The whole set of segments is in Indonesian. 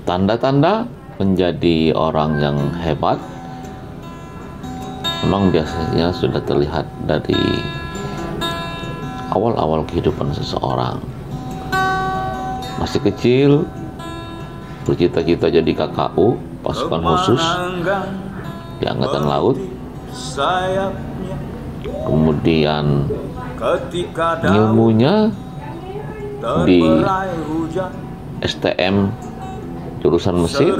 Tanda-tanda menjadi orang yang hebat memang biasanya sudah terlihat dari awal-awal kehidupan seseorang. Masih kecil, bercita-cita jadi KKU, pasukan khusus di Angkatan Laut. Kemudian ilmunya di STM jurusan Mesir,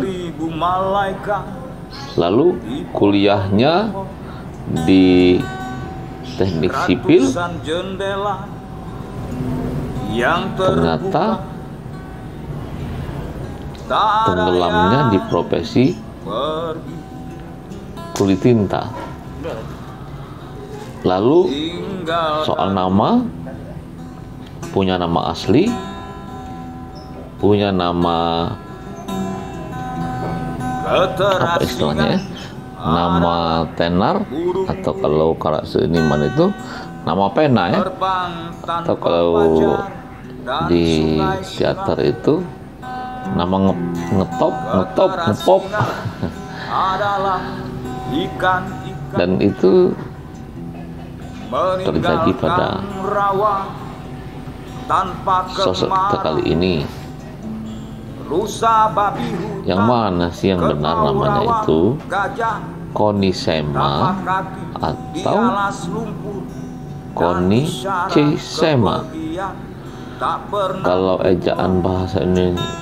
lalu kuliahnya di teknik sipil. Ternyata tenggelamnya di profesi kulit tinta. Lalu soal nama, punya nama asli, punya nama apa istilahnya ya? Nama tenar, atau kalau seniman itu nama pena ya, atau kalau di teater itu nama ngepop. Dan itu terjadi pada sosok kita kali ini. Yang mana sih yang benar namanya itu? Konisema atau Konicesema. Kalau ejaan bahasa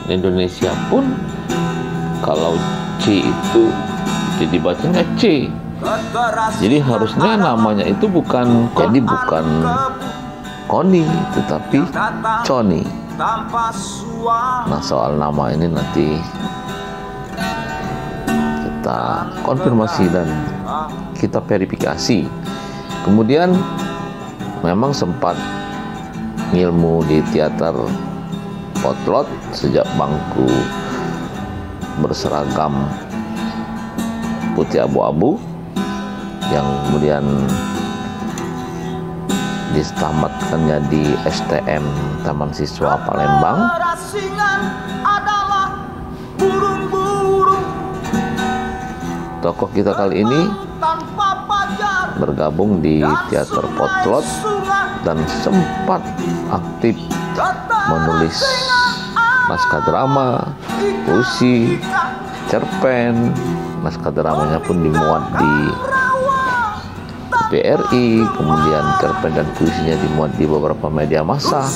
Indonesia pun, kalau C itu jadi bacanya C. Jadi harusnya namanya itu bukan Koni, tetapi Coni. Nah, soal nama ini nanti kita konfirmasi dan kita verifikasi. Kemudian memang sempat ngilmu di teater potlot sejak bangku berseragam putih abu-abu, yang kemudian ditamatkannya di STM Taman Siswa Palembang. Tokoh kita kali ini bergabung di teater potlot dan sempat aktif menulis naskah drama, puisi, cerpen. Naskah dramanya pun dimuat di BRI, kemudian cerpen dan puisinya dimuat di beberapa media massa.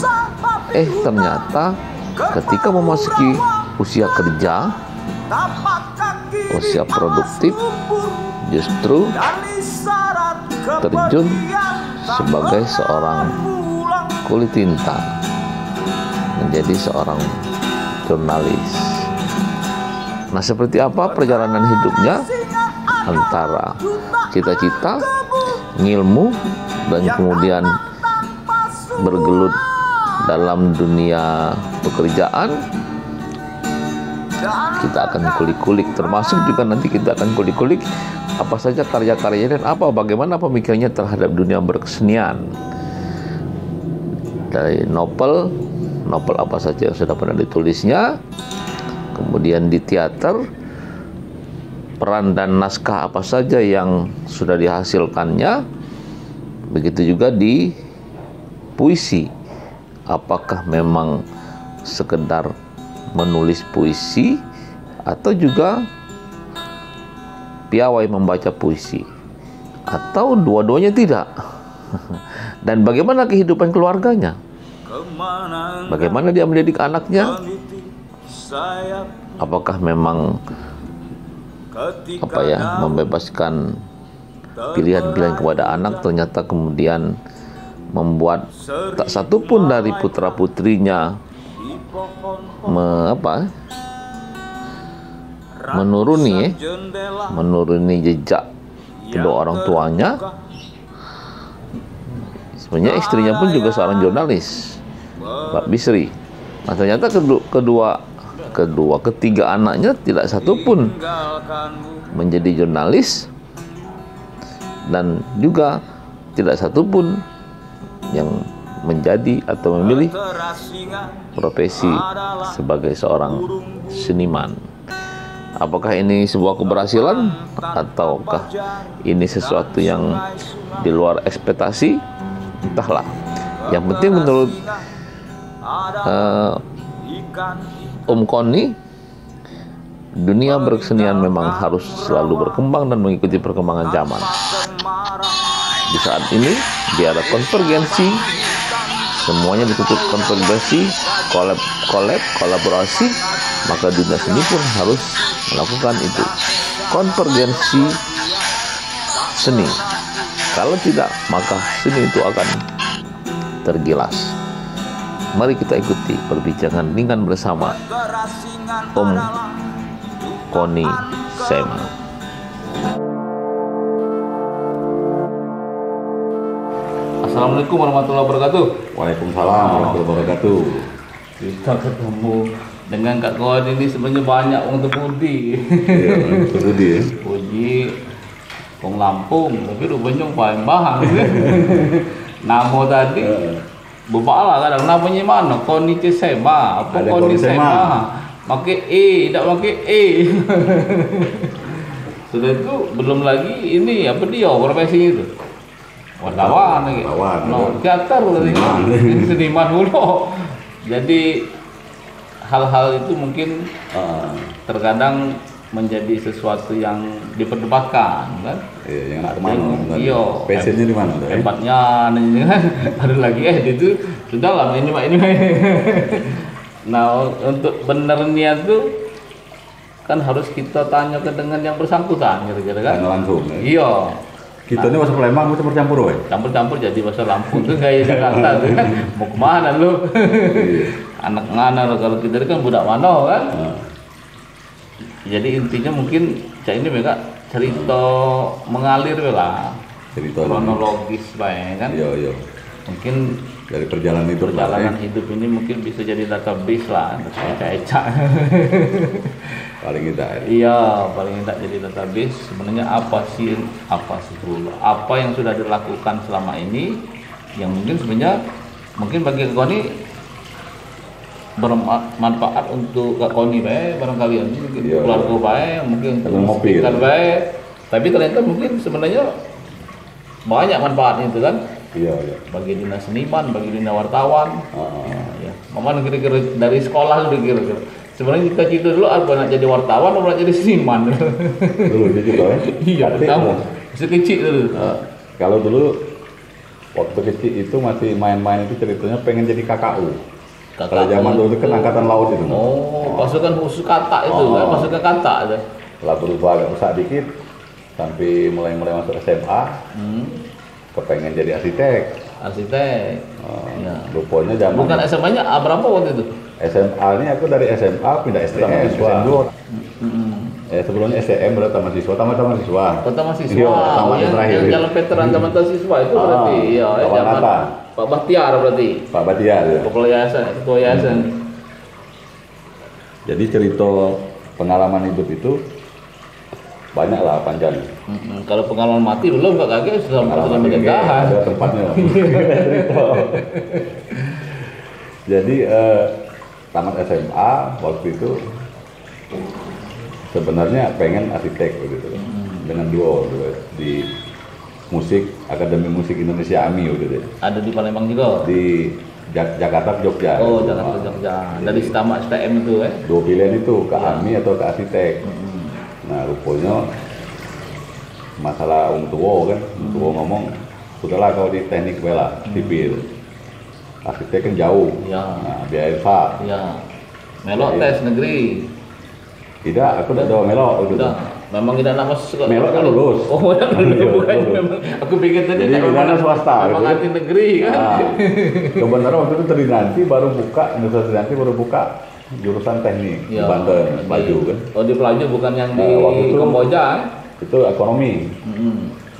Ternyata ketika memasuki usia kerja, usia produktif, justru terjun sebagai seorang kulit tinta, menjadi seorang jurnalis. Nah, seperti apa perjalanan hidupnya antara cita-cita, ngilmu, dan kemudian bergelut dalam dunia pekerjaan? Kita akan kulik-kulik, termasuk juga nanti kita akan kulik-kulik apa saja karya-karyanya dan bagaimana pemikirannya terhadap dunia berkesenian. Dari novel apa saja yang sudah pernah ditulisnya, kemudian di teater, peran dan naskah apa saja yang sudah dihasilkannya. Begitu juga di puisi, apakah memang sekedar menulis puisi atau juga piawai membaca puisi, atau dua-duanya tidak. Dan bagaimana kehidupan keluarganya, bagaimana dia mendidik anaknya, apakah memang membebaskan pilihan-pilihan kepada anak, ternyata kemudian membuat tak satu pun dari putra-putrinya menuruni jejak kedua orang tuanya. Sebenarnya istrinya pun juga seorang jurnalis, Mbak Bisri. Nah, ternyata ketiga anaknya tidak satu pun menjadi jurnalis, dan juga tidak satu pun yang menjadi atau memilih profesi sebagai seorang seniman. Apakah ini sebuah keberhasilan ataukah ini sesuatu yang di luar ekspektasi? Entahlah. Yang penting menurut Om Koni, dunia berkesenian memang harus selalu berkembang dan mengikuti perkembangan zaman. Di saat ini, di era konvergensi, semuanya ditutup konvergensi, kolaborasi, maka dunia seni pun harus melakukan itu. Konvergensi seni. Kalau tidak, maka seni itu akan tergilas. Mari kita ikuti perbincangan ringan bersama Om Koni Sema. Assalamualaikum warahmatullahi wabarakatuh. Waalaikumsalam warahmatullahi wabarakatuh. Kita ketemu dengan Kak Koni ini sebenarnya banyak untuk Budi. Iya, Budi ya. Budi Kong Lampung, tapi rupanya Palembang. Nama tadi bupala kadang namanya mana? Koni Sema, apa Koni Sema? Pakai E, tidak pakai E. Sudah itu belum lagi ini apa dia profesinya itu? Wartawan lagi. No, teater berarti. Seniman dulu. Jadi hal-hal itu mungkin terkadang menjadi sesuatu yang diperdebatkan, kan? Iya, yang nak kemana? Iya. Passionnya di mana? Hebatnya, kan? Ada lagi itu sudah lah ini pak ini. Nah, untuk benernya tuh kan harus kita tanyakan dengan yang bersangkutan, kira-kira kan? Tanya langsung. Ya? Iya. Kita ini bahasa Palembang kita campur-campur, weh. Campur-campur jadi bahasa Lampung tuh kayak Jakarta tuh kan. Mau kemana lu? Anak mana kalau kita kan budak mana kan? Jadi intinya mungkin ini mereka cerita mengalir lah. Cerita kronologis baik kan? Iya. Mungkin dari perjalanan hidup ini mungkin bisa jadi database lah, Eca. Paling tidak. Iya, paling tidak jadi database. Sebenarnya apa sih dulu? Apa yang sudah dilakukan selama ini yang mungkin sebenarnya mungkin bagi Kak Koni bermanfaat untuk Kak Koni barangkali mungkin keluarga mungkin untuk speaker tapi ternyata mungkin sebenarnya banyak manfaatnya itu kan. Iya. Bagi dunia seniman, bagi dunia wartawan. Ya. Mama kira-kira dari sekolah udah kira-kira. Sebenarnya cita-cita dulu apa nak jadi wartawan atau nak jadi seniman? Dulu gitu ya. Iya, pertama. Masih kecil dulu. Kalau dulu waktu kecil itu masih main-main itu ceritanya pengen jadi KKU. Kalau zaman dulu itu kan angkatan laut itu. Pasukan khusus kata itu kan, pasukan kata itu. Setelah berubah agak besar dikit sampai mulai masuk SMA. Kepengen jadi arsitek. Ya. Rupanya zaman. Bukan SMA-nya berapa waktu itu? SMA ini aku dari SMA pindah STM. Sebelumnya STM berarti taman siswa. Iya, taman terakhir. Jalan veteran taman siswa itu berarti. Iya, zaman Pak Bahtiar berarti. Pak Bahtiar. Ya. Ketua yayasan. Jadi cerita pengalaman hidup itu banyak lah panjang. Kalau pengalaman mati belum Kak Kakek sudah pencegahan. Ada tempatnya. Jadi tamat SMA waktu itu sebenarnya pengen arsitek begitu. Dengan duo di musik Akademi Musik Indonesia AMI gitu. Ada di Palembang juga. Di Jakarta, Jogja. Oh, Jakarta, Jogja. Dari STM itu Dua pilihan itu ke AMI atau ke arsitek. Nah, rupanya masalah tua kan, tua ngomong, sudahlah kau di teknik bela, sipil. Arsitek kan jauh, nah, biaya besar. Iya. Melok tes negeri. Tidak, aku udah melok. Udah. Memang tidak nama sekolah. Melok kan lulus. Oh, ya bukan memang. Aku pikir tadi memang swasta. Memang anti negeri kan. Sebenarnya waktu itu Tridinanti baru buka, Universitas Tridinanti baru buka jurusan teknik di Banten, Pelaju kan. Oh, di Pelaju bukan yang di Kamboja. Itu ekonomi.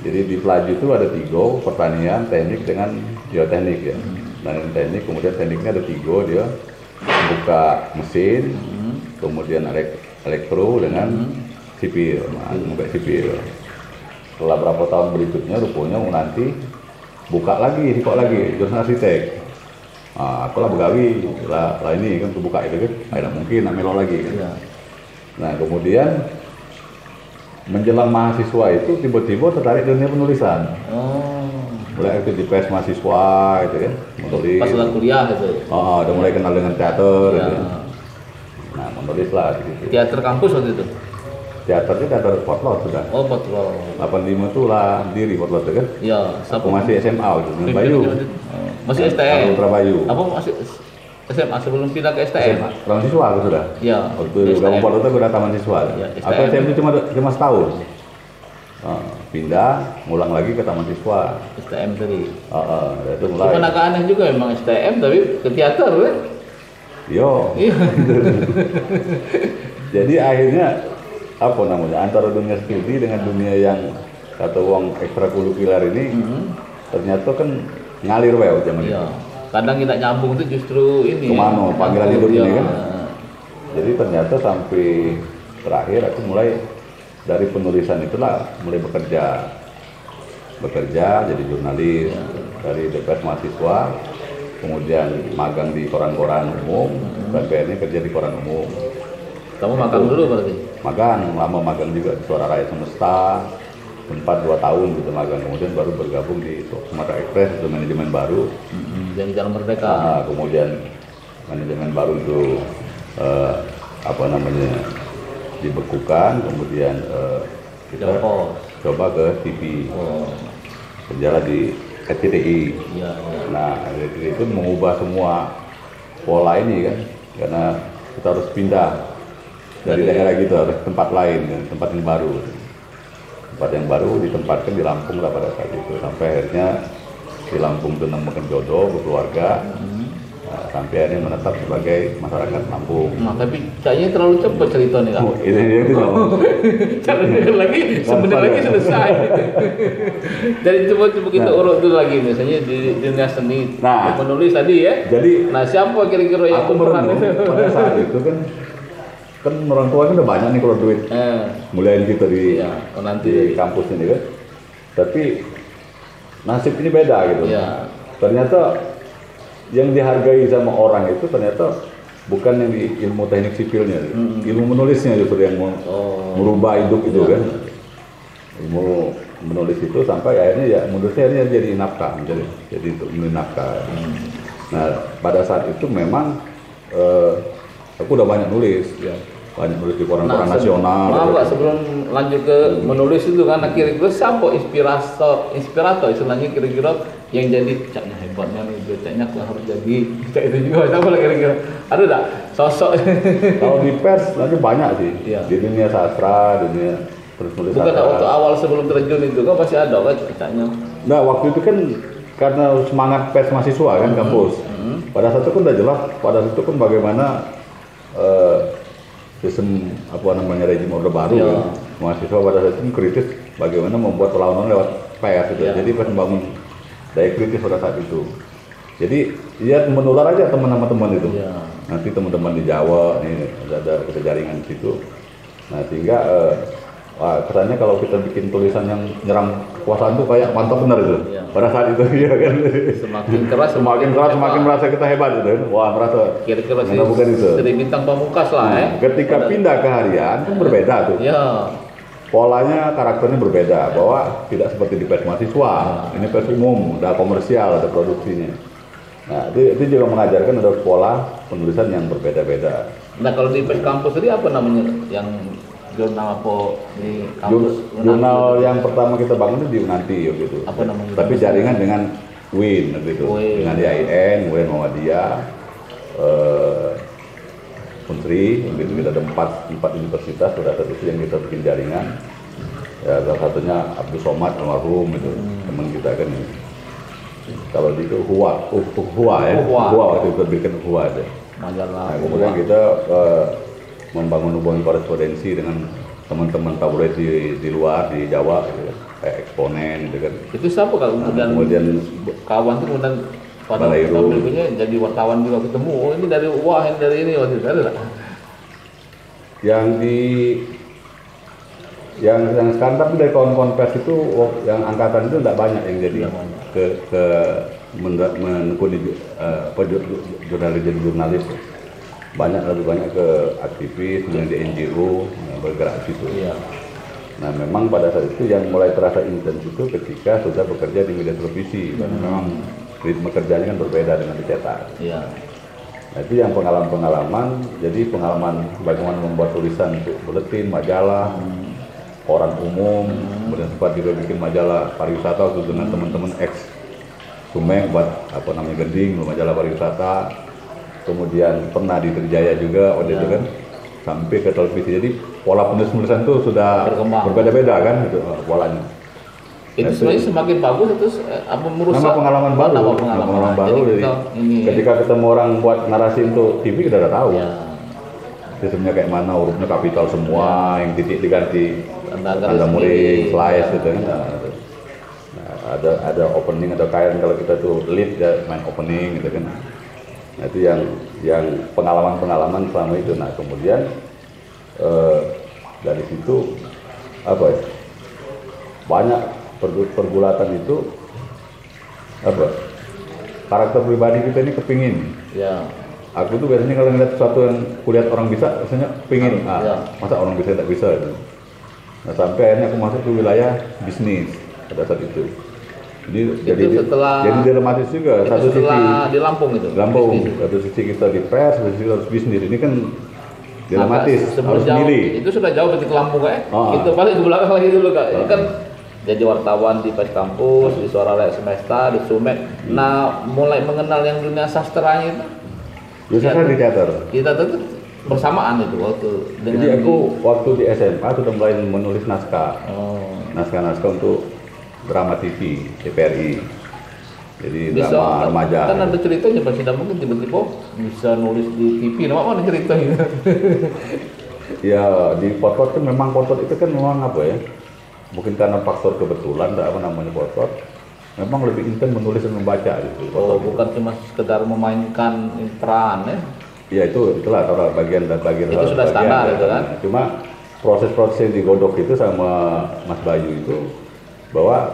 Jadi di Pelaju itu ada 3, pertanian, teknik dengan geoteknik ya. Dan teknik, kemudian tekniknya ada 3, dia buka mesin, kemudian elektro dengan sipil, sipil. Setelah berapa tahun berikutnya rupanya nanti buka lagi jurusan arsitek. Aku lah begawi, lah ini kan kebuka itu kan, tidak mungkin nak melo lagi kan. Iya. Nah kemudian menjelang mahasiswa itu tiba-tiba tertarik dunia penulisan. Mulai itu di pers mahasiswa gitu kan, menulis. Pas udah kuliah gitu. Udah mulai kenal dengan teater Iya. gitu. Nah menulis lah gitu. Teater kampus waktu itu. Teaternya teater potlot sudah. Oh, betul. 85 tuh lah diri potlot kan. Iya, Aku masih SMA gitu, dengan Bayu. Masih STM. Ultra Bayu. Apa masih SMA sebelum pindah ke STM? Taman siswa aku sudah. Iya. Waktu gabung potlot itu udah taman siswa. Iya, Aku STM. SMP cuma setahun. Pindah, ngulang lagi ke taman siswa. STM tadi. Itu mulai. Cuma agak aneh juga emang STM tapi ke teater kan? Yo. Iya. Jadi akhirnya apa namanya antara dunia studi dengan dunia yang kata uang ekstrakurikuler ini ternyata kan ngalir well zaman Iya. itu. Kadang kita nyambung itu justru ini. Kemana panggilan hidup Iya. ini kan. Jadi ternyata sampai terakhir aku mulai dari penulisan itulah mulai bekerja jadi jurnalis dari DPS mahasiswa, kemudian magang di koran-koran umum, sampai ini kerja di koran umum. Kamu makan dulu berarti? Magang, lama magang juga di Suara Rakyat Semesta, sempat 2 tahun gitu magang, kemudian baru bergabung di Sumatera Express itu manajemen baru. Jadi Jalan Merdeka. Kemudian manajemen baru itu apa namanya dibekukan, kemudian kita Jopos. coba ke TV, berjalan di RCTI. Iya. Nah, RCTI itu mengubah semua pola ini kan, karena kita harus pindah dari daerah gitu harus tempat lain, kan, tempat yang baru ditempatkan di Lampung lah pada saat itu, sampai akhirnya di Lampung itu menemukan jodoh, berkeluarga, sampai akhirnya menetap sebagai masyarakat Lampung. Nah, tapi kayaknya terlalu cepat cerita nih Kak. Itu Jangan lagi, sebentar lagi selesai. Jadi coba kita urut dulu lagi, misalnya di dunia seni, menulis tadi ya. Jadi, nah siapa kira-kira yang aku merenung pada saat itu kan orang tua kan udah banyak nih kalau duit mulain kita di kampus ini kan. Tapi nasib ini beda gitu. Ternyata yang dihargai sama orang itu ternyata bukan yang di ilmu teknik sipilnya, ilmu menulisnya justru yang merubah hidup itu kan. Ilmu menulis itu sampai akhirnya ya menulisnya akhirnya jadi nafkah, jadi untuk nafkah. Nah pada saat itu memang aku udah banyak nulis, banyak nulis di koran-koran nasional. Maaf sebelum lanjut ke menulis itu kan, kira-kira siapa inspirator istilahnya kira-kira yang jadi caknya hebatnya nih, caknya harus jadi cak itu juga siapa lah kira-kira? Ada tak sosok? Kalau di pers nanti banyak sih, di dunia sastra, dunia penulis bukan sastra. Waktu awal sebelum terjun itu kan pasti ada kan caknya. Nah waktu itu kan karena semangat pers mahasiswa kan kampus. Pada saat itu kan udah jelas, pada saat itu kan bagaimana sistem apa namanya rejim orde baru kan. Mahasiswa pada saat itu kritis bagaimana membuat perlawanan lewat pers gitu. Jadi pas membangun daya kritis pada saat itu. Jadi ya menular aja teman-teman itu. Nanti teman-teman di Jawa nih ada kita jaringan di situ. Nah sehingga kesannya kalau kita bikin tulisan yang nyerang kekuasaan itu kayak mantap benar itu. Pada saat itu ya kan. Semakin keras semakin merasa kita hebat gitu kan. Wah merasa kira-kira bukan itu. Dari bintang pamungkas lah Ketika pindah ke harian kan berbeda tuh. Polanya karakternya berbeda, bahwa tidak seperti di pers mahasiswa. Ini pers umum, ada komersial, ada produksinya. Nah itu juga mengajarkan ada pola penulisan yang berbeda-beda. Nah kalau di pers kampus tadi apa namanya yang jurnal apa di kampus? Jurnal yang pertama kita bangun itu di Unanti gitu. Apa namanya? Tapi jaringan dengan WIN gitu, dengan IAIN, kemudian Muhammadiyah, Unsri, gitu. Kita ada empat universitas sudah tertulis yang kita bikin jaringan. Ya salah satunya Abdul Somad almarhum itu teman kita kan. Kalau di itu Hua waktu itu bikin Hua aja. Nah, kemudian kita membangun hubungan korespondensi dengan teman-teman tabloid di luar di Jawa gitu, kayak Eksponen gitu kan. Itu siapa kalau kemudian kawan tuh kemudian pada berikutnya jadi wartawan juga ketemu. Oh ini dari ini dari ini waktu itu ada. Yang Yang sekarang tapi dari kawan-kawan pers itu yang angkatan itu tidak banyak yang jadi ke menekuni jurnalis jadi jurnalis. Lebih banyak ke aktivis, kemudian di NGO bergerak di situ. Iya. Nah memang pada saat itu yang mulai terasa intens itu ketika sudah bekerja di media televisi, karena memang ritme kerjanya kan berbeda dengan dicetak. Iya. Nah itu yang pengalaman, jadi pengalaman bagaimana membuat tulisan untuk buletin, majalah, koran umum, kemudian sempat juga bikin majalah pariwisata waktu dengan teman-teman ex Sumeng buat Gending, majalah pariwisata. Kemudian pernah di Trijaya juga waktu itu kan sampai ke televisi. Jadi pola penulisan itu sudah berbeda-beda kan itu polanya. Itu sebenarnya semakin bagus terus merusak pengalaman baru. Jadi ketika ketemu orang buat narasi untuk TV kita udah tahu. Sistemnya kayak mana, hurufnya kapital semua, yang titik diganti tanda muring, slice gitu kan. Nah, ada opening, ada kain kalau kita tuh lead ya main opening gitu kan. Nah itu yang pengalaman selama itu. Nah kemudian dari situ banyak pergulatan itu karakter pribadi kita ini kepingin. Ya. Aku tuh biasanya kalau ngeliat sesuatu yang kulihat orang bisa, biasanya pingin, masa orang bisa tidak bisa gitu. Nah sampai akhirnya aku masuk ke wilayah bisnis pada saat itu. Jadi dilematis juga. Satu sisi di Lampung itu. Satu sisi kita di pers, satu sisi harus bisnis. Ini kan dilematis, harus milih. Itu sudah jauh begitu Lampung kan? Kita balik ke belakang lagi dulu kak. Ini kan jadi wartawan di Pers Kampus, di Suara Rakyat Semesta, di Sumek. Nah mulai mengenal yang dunia sastranya itu. Biasanya di teater. Kita tuh bersamaan itu waktu. Jadi aku waktu di SMA sudah mulai menulis naskah. Naskah-naskah untuk drama TV, TVRI. Jadi bisa, drama remaja. Kan ada ceritanya pasti tidak mungkin tiba-tiba bisa nulis di TV. Nama mana ceritanya? Ya di Potot kan memang Potot itu kan memang mungkin karena faktor kebetulan, Potot. Memang lebih intens menulis dan membaca gitu. Bukan cuma sekedar memainkan peran ya? Ya itulah kalau bagian itu sudah standar itu kan. Cuma proses-proses yang digodok itu sama Mas Bayu itu bahwa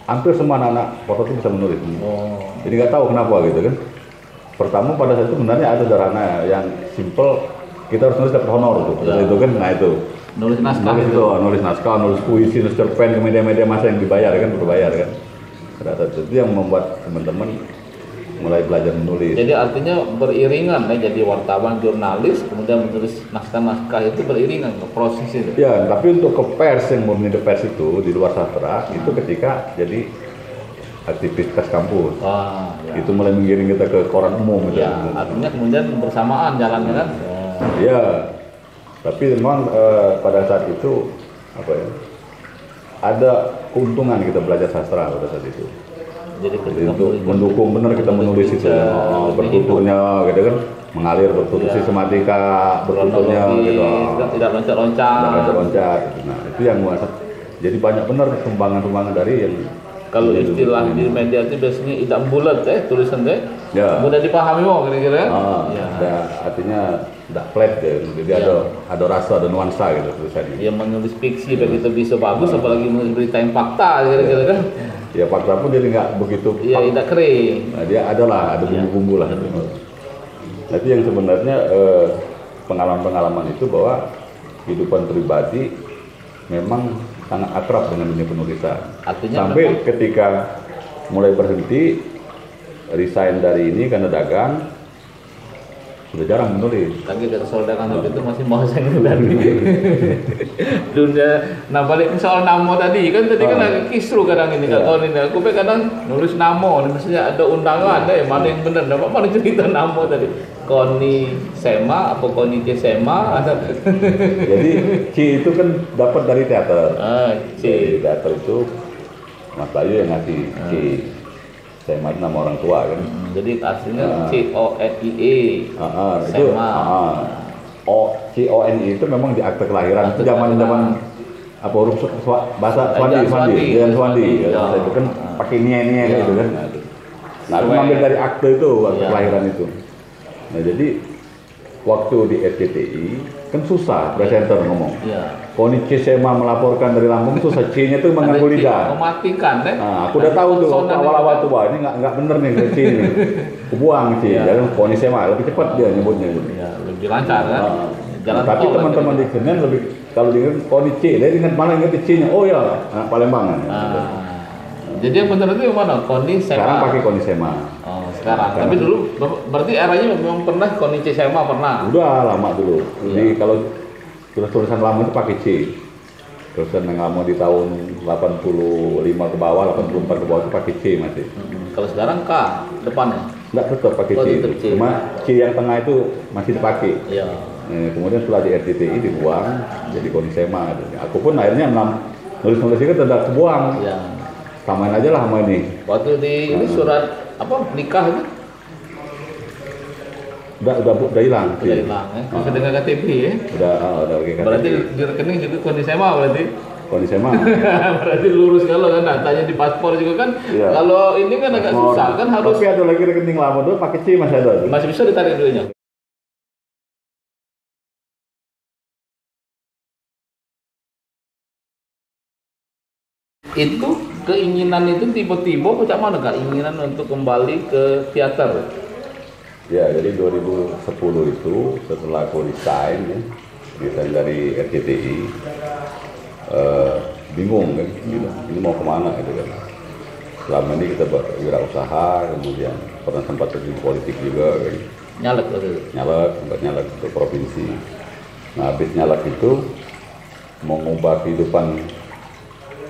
hampir semua anak-anak Potot itu bisa menulis. Jadi nggak tahu kenapa gitu kan. Pertama pada saat itu sebenarnya ada sederhana yang simple, kita harus nulis dapat honor gitu. Itu kan, nah itu. Nulis naskah, nulis puisi, nulis cerpen ke media-media massa yang berbayar kan. Pada saat itu yang membuat teman-teman mulai belajar menulis. Jadi artinya beriringan ya, jadi wartawan, jurnalis, kemudian menulis naskah-naskah itu beriringan ke proses itu. Ya, tapi untuk ke pers yang murni pers itu di luar sastra itu ketika jadi aktivis Pers Kampus. Itu mulai menggiring kita ke koran umum gitu. Ya, artinya kemudian bersamaan jalannya kan. Ya. Tapi memang pada saat itu ada keuntungan kita belajar sastra pada saat itu. Jadi untuk mendukung benar kita menulis itu, bertuturnya gitu kan, mengalir bertutur sistematika, bertuturnya gitu. Tidak loncat-loncat. Nah itu yang jadi banyak benar sumbangan dari yang. Kalau istilah di media itu biasanya tidak bulat tulisan mudah dipahami kira-kira. Artinya tidak flat jadi ada rasa, ada nuansa gitu tulisannya. Yang menulis fiksi begitu bisa bagus, apalagi menulis berita yang fakta kira-kira kan. Ya fakta pun jadi nggak begitu. Iya tidak kering. Nah, dia ada bumbu-bumbu lah. Tapi yang sebenarnya pengalaman-pengalaman itu bahwa kehidupan pribadi memang sangat akrab dengan dunia penulisan. Artinya sampai ketika mulai berhenti, resign dari ini karena dagang, sudah jarang menulis. Lagi dari soal dagang itu masih mau saya dari dunia. Nah balik soal namo tadi kan agak kisru kadang ini kalau ini aku kadang nulis namo, misalnya ada undangan mana yang benar, mana cerita namo tadi. Koni Sema atau Koni Sema jadi C itu kan dapat dari teater. C. Dari teater itu Mas Bayu yang ngasih C. Sema itu nama orang tua kan. Jadi aslinya CONIE. Sema. CONI itu memang di akte kelahiran itu zaman huruf bahasa Swandi. Itu kan pakai nie gitu kan. Nah, aku ngambil dari akte itu akte kelahiran itu. Nah jadi waktu di RCTI kan susah presenter ngomong. Iya. Konichi Sema melaporkan dari Lampung susah, C-nya tuh mengganggu lidah. Mematikan deh. Nah, aku udah tahu tuh awal-awal tuh, wah ini nggak bener nih C ini. Kebuang C, jadi Konichi Sema lebih cepat dia nyebutnya. Iya, lebih lancar kan. Tapi teman-teman di Senen lebih kalau dengar Konichi, dia ingat mana ingat C-nya. Oh ya, anak Palembang. Jadi yang benar itu yang mana? Koni Sema. Sekarang pakai Koni Sema. Oh, sekarang. Tapi dulu berarti eranya memang pernah Konichi Sema pernah. Udah lama dulu. Jadi kalau tulisan lama itu pakai C. Tulisan yang lama di tahun 85 ke bawah, 84 ke bawah itu pakai C masih. Kalau sekarang K depannya. Enggak, tetap pakai C. Cuma C yang tengah itu masih dipakai. Iya. Kemudian setelah di RCTI dibuang jadi Koni Sema. Aku pun akhirnya nulis itu tidak kebuang. Iya. Samain aja lah sama ini. Waktu di ini surat apa nikah itu? Udah hilang. Udah hilang ya. Bisa dengan KTP ya. Udah pakai KTP. Berarti di rekening juga Koni Sema berarti. Koni Sema. Berarti lurus kalau kan datanya di paspor juga kan. Iya. Kalau ini kan agak susah kan harus. Tapi ada lagi rekening lama tuh pakai C masih ada. Masih bisa ditarik duitnya. Itu keinginan itu tiba-tiba macam mana keinginan untuk kembali ke teater? Ya, jadi 2010 itu setelah aku resign dari RCTI, bingung kan, ini mau kemana gitu kan. Selama ini kita berwirausaha, kemudian pernah sempat terjun politik juga kan. Sempat nyalek ke provinsi. Nah, habis nyalek itu mau ngubah kehidupan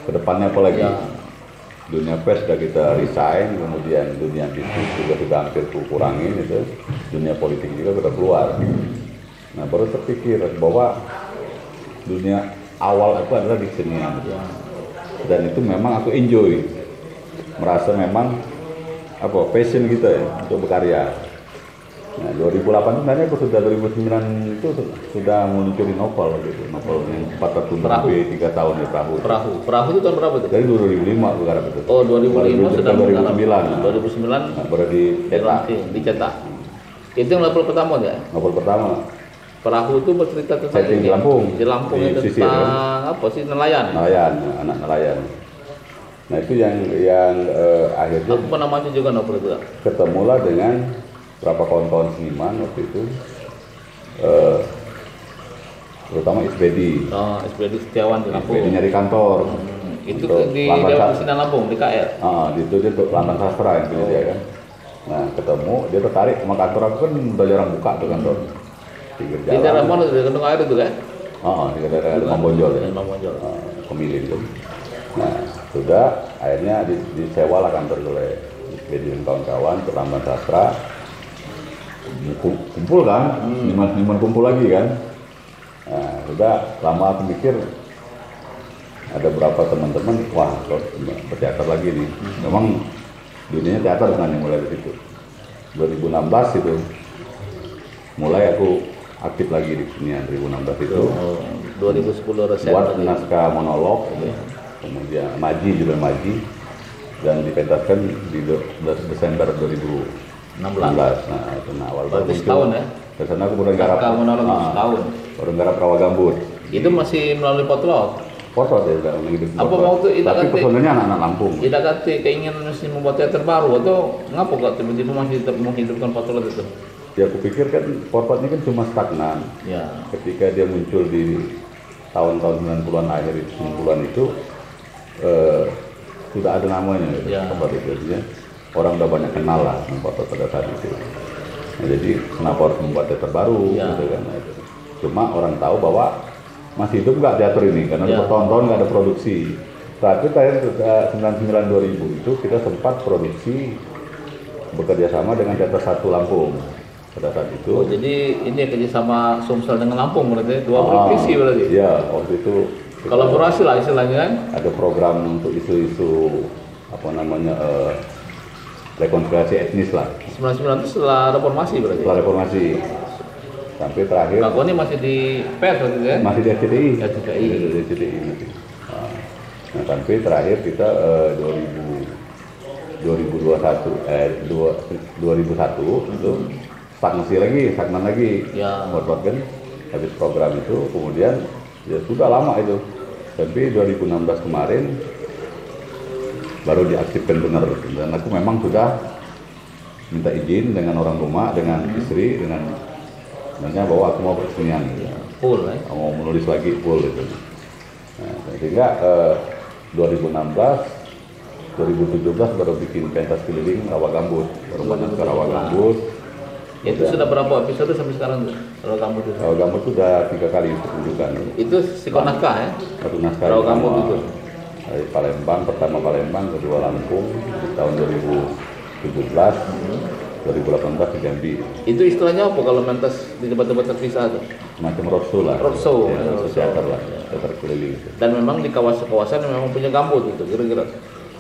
kedepannya apa lagi? Ya. Dunia pers sudah kita resign, kemudian dunia bisnis juga sudah hampir kurangin gitu. Dunia politik juga sudah keluar. Nah, baru terpikir bahwa dunia awal itu adalah di kesenian. Dan itu memang aku enjoy. Merasa memang passion kita ya untuk berkarya. Nah, 2008 sebenarnya aku sudah 2009 itu sudah munculin novel gitu. Novel yang 4 tahun lebih 3 tahun ya Perahu itu tahun berapa tuh? Dari 2005 aku garap itu. Oh, 2005 sudah 2009. 2009 nah, baru dicetak. Itu yang novel pertama ya? Novel pertama. Perahu itu bercerita tentang di Lampung. Di Lampung itu tentang apa sih? Nelayan. Anak nelayan. Nah, itu yang akhirnya aku pernah baca juga novel itu. Ketemulah dengan berapa kawan-kawan seniman waktu itu, terutama SBD. Oh, SBD Setiawan di Lampung. SBD nyari kantor. Itu di Dewan Sinar Lampung, di KL. Itu dia untuk Lambang Sastra yang punya dia kan. Nah, ketemu, dia tertarik sama kantor aku kan udah jarang buka tuh kantor. Di daerah mana? Di Kendung Air itu kan? Di daerah Mambonjol ya. Pemilih itu. Nah, sudah akhirnya disewa lah kantor oleh SBD dan kawan-kawan untuk Lambang Sastra. Kumpul kan, niman kumpul lagi kan. Nah, sudah lama aku mikir ada berapa teman-teman, wah berteater lagi nih. Memang dunia teater kan yang mulai dari situ. 2016 itu mulai aku aktif lagi di sini 2016 itu. 2010 resep. Buat naskah monolog, kemudian judul Maji, dan dipentaskan di Desember 2016. Nah, itu awal baru setahun ya? Ke sana aku baru garap setahun. Baru garap Rawa Gambut. Itu masih melalui potlot? Potlot ya, udah hidup. Apa waktu itu tapi personelnya anak-anak Lampung. Tidak kata keinginan masih membuat teater baru atau ngapa kok tiba-tiba masih menghidupkan potlot itu? Ya, aku pikir kan potlot ini kan cuma stagnan. Ya. Ketika dia muncul di tahun-tahun 90-an akhir 90-an itu sudah ada namanya ya. Potlot itu ya. Orang udah banyak kenal lah Potlot pada saat itu. Nah, jadi kenapa harus membuat teater baru gitu kan. Cuma orang tahu bahwa masih hidup nggak teater ini karena bertahun-tahun nggak ada produksi. Saat itu tahun 99-2000 itu kita sempat produksi bekerja sama dengan Teater 1 Lampung pada saat itu. Oh, jadi ini kerjasama Sumsel dengan Lampung berarti dua provinsi berarti? Iya, waktu itu kolaborasi lah istilahnya kan? Ada program untuk isu-isu rekonsiliasi etnis lah. 99 itu setelah reformasi berarti? Setelah reformasi. Sampai terakhir. Kak ini masih di PES berarti kan? Masih di RCTI. Di RCTI masih. Nah, sampai terakhir kita 2001 itu stagnan lagi ya. Potlot kan. habis program itu kemudian ya sudah lama itu, tapi 2016 kemarin baru diaktifkan benar, dan aku memang sudah minta izin dengan orang rumah, dengan istri, dengan sebenarnya bahwa aku mau berkesenian gitu. Full mau menulis lagi full gitu. Nah, sehingga 2016 2017 baru bikin pentas keliling Rawa Gambut, baru banyak ke Rawa Gambut. Itu sudah berapa episode sampai sekarang tuh? Rawa Gambut itu? Rawa Gambut itu udah 3 kali pertunjukan. Itu Sikon naskah ya? Satu naskah. Rawa Gambut itu? Dari Palembang, pertama Palembang, kedua Lampung di tahun 2017, 2018 di Jambi. Itu istilahnya apa kalau mentas di tempat-tempat terpisah tuh? Macam roadshow lah. Roadshow. Ya, teater lah, teater keliling. Dan memang di kawasan-kawasan yang memang punya gambut itu, kira-kira?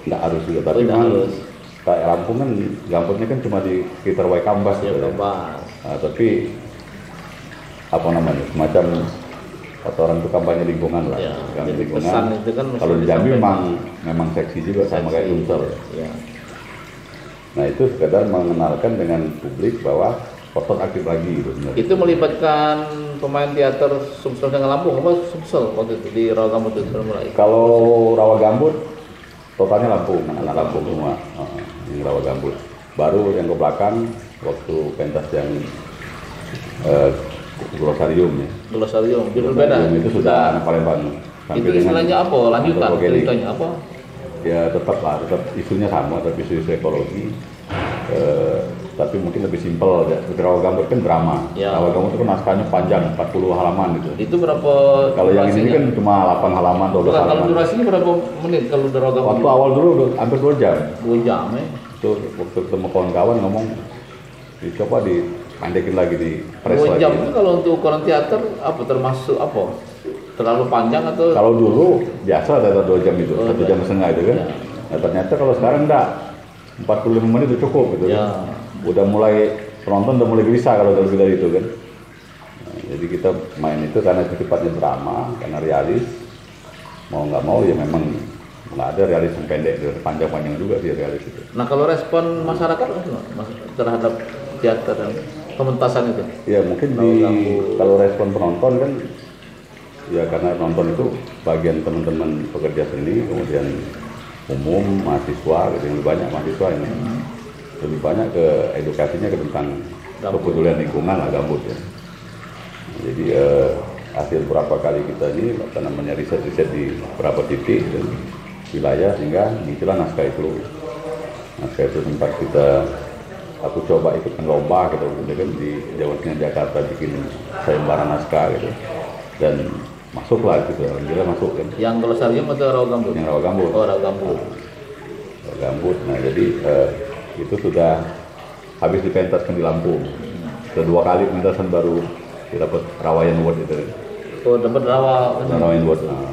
Nggak harus juga, tapi memang kayak Lampung kan gambutnya kan cuma di sekitar Waikambas gitu ya. Nah, tapi apa namanya, semacam atau orang itu kampanye lingkungan lah. Ya, kampanye lingkungan. Itu kan kalau di Jambi memang seksi juga sama kayak Unsur. Ya. Nah itu sekedar mengenalkan dengan publik bahwa Poton aktif lagi gitu. Itu melibatkan pemain teater Sumsel dengan Lampung apa Sumsel waktu itu di Rawa Gambut itu mulai? Kalau Rawa Gambut totalnya Lampung, anak Lampung semua di Rawa Gambut. Baru yang ke belakang waktu pentas yang Glosarium ya. Glosarium, judul beda. Itu sudah anak Palembang. Itu istilahnya apa? Lanjutan ceritanya apa? Ya tetap isunya sama, tapi isu ekologi. Tapi mungkin lebih simpel ya. Rawa Gambut kan drama. Ya. Rawa Gambut itu kan naskahnya panjang 40 halaman gitu. Itu berapa? Kalau yang ini kan cuma 8 halaman, 12 halaman. Kalau durasinya berapa menit kalau Rawa Gambut? Waktu awal dulu hampir 2 jam. 2 jam ya. Itu waktu ketemu kawan-kawan ngomong dicoba dipandekin lagi di press 2 jam lagi. itu kalau untuk ukuran teater apa termasuk apa? Terlalu panjang atau? Kalau dulu biasa ada 2 jam itu, 1 jam setengah itu kan. Ya. Nah ternyata kalau sekarang enggak, 45 menit itu cukup gitu ya. Kan. Udah mulai penonton udah mulai gelisah kalau udah lebih dari itu kan. Nah, jadi kita main itu karena itu sifatnya drama, karena realis. Mau nggak mau ya memang nggak ada realis yang pendek, panjang-panjang juga sih realis itu. Nah kalau respon masyarakat terhadap teater dan pementasan itu? Ya mungkin kalau respon penonton kan ya karena penonton itu bagian teman-teman pekerja seni, kemudian umum, mahasiswa, gitu, yang lebih banyak mahasiswa ini. Lebih banyak ke edukasinya ke tentang kepedulian lingkungan lah gambut ya. Jadi hasil berapa kali kita ini apa namanya riset-riset di beberapa titik dan wilayah sehingga muncullah naskah itu. Naskah itu sempat aku coba ikutkan lomba gitu kan di Jawa Tengah Jakarta bikin sayembara naskah gitu dan masuklah gitu, alhamdulillah masuk kan. Yang Glosarium atau Rawa Gambut? Yang Rawa Gambut. Oh Rawa Gambut. Rawa Gambut. Nah jadi itu sudah habis dipentaskan di Lampung. Kedua kali pementasan baru dapat Rawayan Award itu. Oh dapat Rawayan Award. Nah,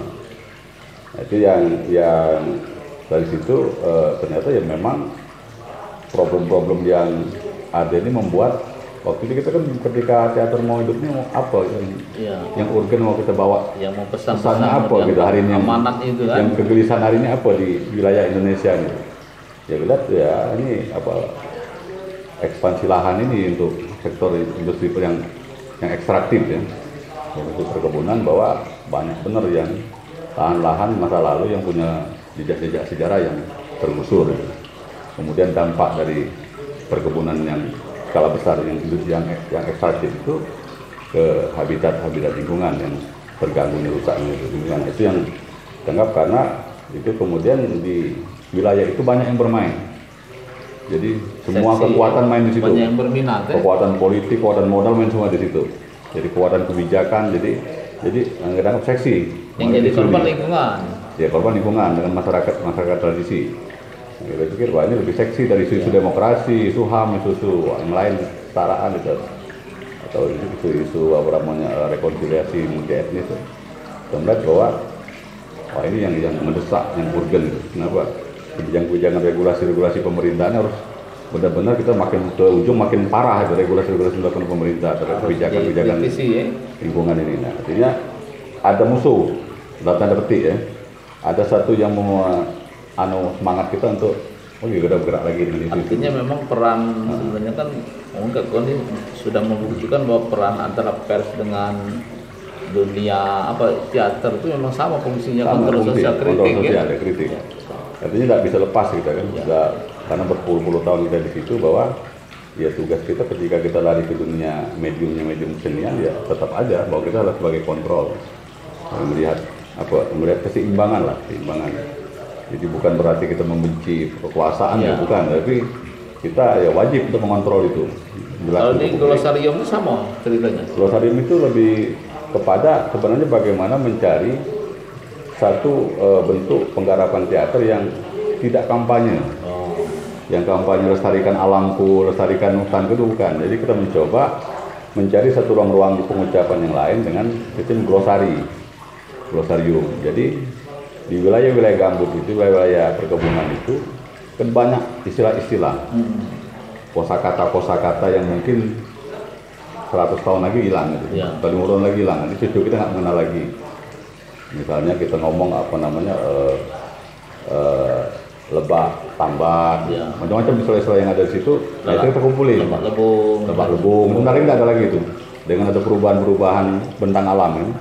itu yang dari situ ternyata ya memang problem-problem yang ada ini membuat waktu itu kita kan ketika teater mau hidupnya mau apa yang urgen mau kita bawa, yang mau pesannya apa gitu hari ini itu kan? Yang kegelisahan hari ini apa di wilayah Indonesia ini. Ya lihat ya ini apa ekspansi lahan ini untuk sektor industri yang ekstraktif ya, untuk perkebunan bahwa banyak benar yang lahan-lahan masa lalu yang punya jejak-jejak sejarah yang tergusur gitu. Kemudian dampak dari perkebunan yang skala besar yang industri yang ekstraktif itu ke habitat lingkungan yang terganggu rusak lingkungan itu yang dianggap karena itu kemudian di wilayah itu banyak yang bermain. Jadi semua kekuatan main di situ. Banyak yang berminat. Kekuatan politik, kekuatan modal main semua di situ. Jadi kekuatan kebijakan, jadi kadang-kadang seksi. Yang jadi korban lingkungan. Ya korban lingkungan dengan masyarakat tradisi. Nah, kita pikir wah ini lebih seksi dari isu demokrasi, isu HAM, isu yang lain kesetaraan gitu. Atau isu apa namanya rekonsiliasi multi etnis. Kita melihat bahwa wah ini yang mendesak, yang urgen gitu. Kenapa? Kebijakan regulasi pemerintahan harus benar-benar kita makin ke ujung makin parah itu regulasi dilakukan pemerintah terhadap kebijakan lingkungan ini. Nah, artinya ada musuh dalam tanda petik ya. Ada satu yang mau semangat kita untuk Oh iya, udah bergerak lagi dengan itu. Artinya memang peran sebenarnya kan mungkin ini sudah membuktikan bahwa peran antara pers dengan dunia teater itu memang sama fungsinya, kontrol sosial kritik ya. Ada kritik. Artinya nggak bisa lepas kita kan, karena berpuluh-puluh tahun kita di situ, bahwa ya tugas kita ketika kita lari ke dunia medium kesenian ya tetap aja bahwa kita harus sebagai kontrol, melihat keseimbangan. Jadi bukan berarti kita membenci kekuasaan ya, bukan, tapi kita ya wajib untuk mengontrol itu. Kalau di glosarium itu sama ceritanya. Glosarium itu lebih kepada sebenarnya bagaimana mencari satu bentuk penggarapan teater yang tidak kampanye. Yang kampanye lestarikan alamku, lestarikan hutanku itu bukan. Jadi kita mencoba mencari satu ruang-ruang di pengucapan yang lain dengan sistem glosarium. Jadi di wilayah-wilayah gambut itu, wilayah perkebunan itu kan banyak istilah-istilah, kosakata yang mungkin 100 tahun lagi hilang gitu, atau 5 tahun lagi hilang. Ini cucu kita nggak mengenal lagi. Misalnya kita ngomong lebak, tambak, macam-macam istilah-istilah yang ada di situ. Nah itu kita kumpulin. Lebak lebung. Sebenarnya nggak ada lagi itu. Dengan ada perubahan-perubahan bentang alam ini.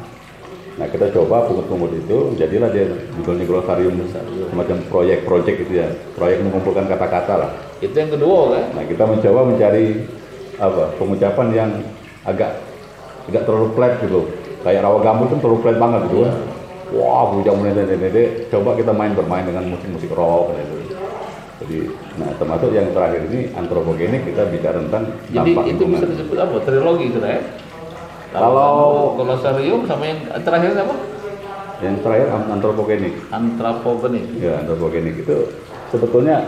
Nah kita coba pungut-pungut itu, jadilah dia judulnya glosarium, semacam proyek itu ya, proyek mengumpulkan kata-kata lah. Itu yang kedua kan? Nah kita mencoba mencari pengucapan yang agak terlalu flat gitu, kayak rawa gambut kan terlalu flat banget gitu kan. Wah bujang menede, coba kita bermain dengan musik rock gitu. Jadi, nah termasuk yang terakhir ini antropogenik, kita bicara tentang dampak lingkungan. Jadi itu bisa disebut apa? Trilogi itu ya? Kalau glosarium sama yang terakhir apa? Yang terakhir antropogenik. Ya, antropogenik itu sebetulnya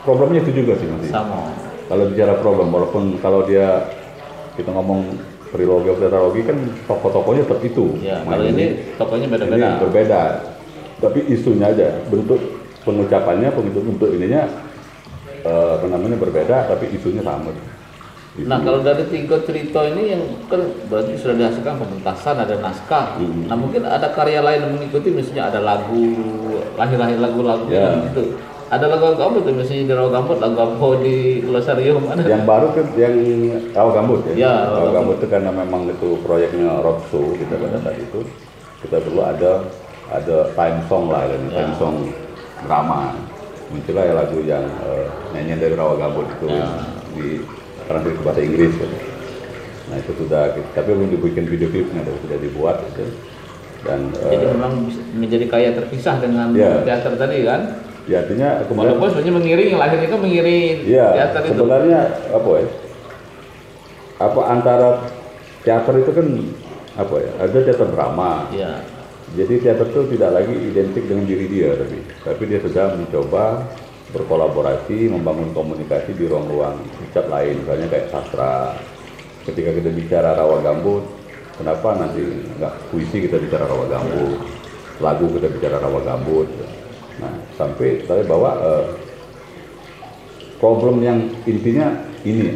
problemnya itu juga sih masih. Sama. Kalau bicara problem, walaupun kalau kita ngomong trilogi atau tetralogi kan tokoh-tokohnya tetap itu. Ya, kalau ini tokohnya beda-beda. Ini berbeda. Tapi isunya aja, bentuk pengucapannya, bentuk ininya berbeda, tapi isunya sama. Nah kalau dari 3 cerita ini yang kan berarti sudah dihasilkan pementasan, ada naskah. Nah mungkin ada karya lain yang mengikuti, misalnya ada lagu, lahir lagu-lagu gitu. Ada lagu gambut tuh, misalnya di Rawa Gambut, lagu apa di glosarium ada? Yang baru kan yang Rawa Gambut ya. Rawa Gambut itu karena memang itu proyeknya roadshow kita pada saat itu, kita perlu ada time song lah, time song drama. Muncullah ya lagu yang nyanyian dari Rawa Gambut itu di translate ke bahasa Inggris gitu. Nah itu sudah, tapi belum dibikin video klipnya, sudah dibuat gitu. Dan jadi memang menjadi kaya terpisah dengan teater tadi kan? Ya artinya walaupun sebenarnya mengiring, lahirnya kan mengiring teater itu. Sebenarnya antara teater itu kan ada teater drama. Ya. Jadi teater itu tidak lagi identik dengan diri dia, tapi dia sudah mencoba berkolaborasi, membangun komunikasi di ruang-ruang ucap lain, misalnya kayak sastra. Ketika kita bicara Rawa Gambut, kenapa nanti nggak puisi kita bicara Rawa Gambut, lagu kita bicara Rawa Gambut. Nah, sampai saya bawa problem yang intinya ini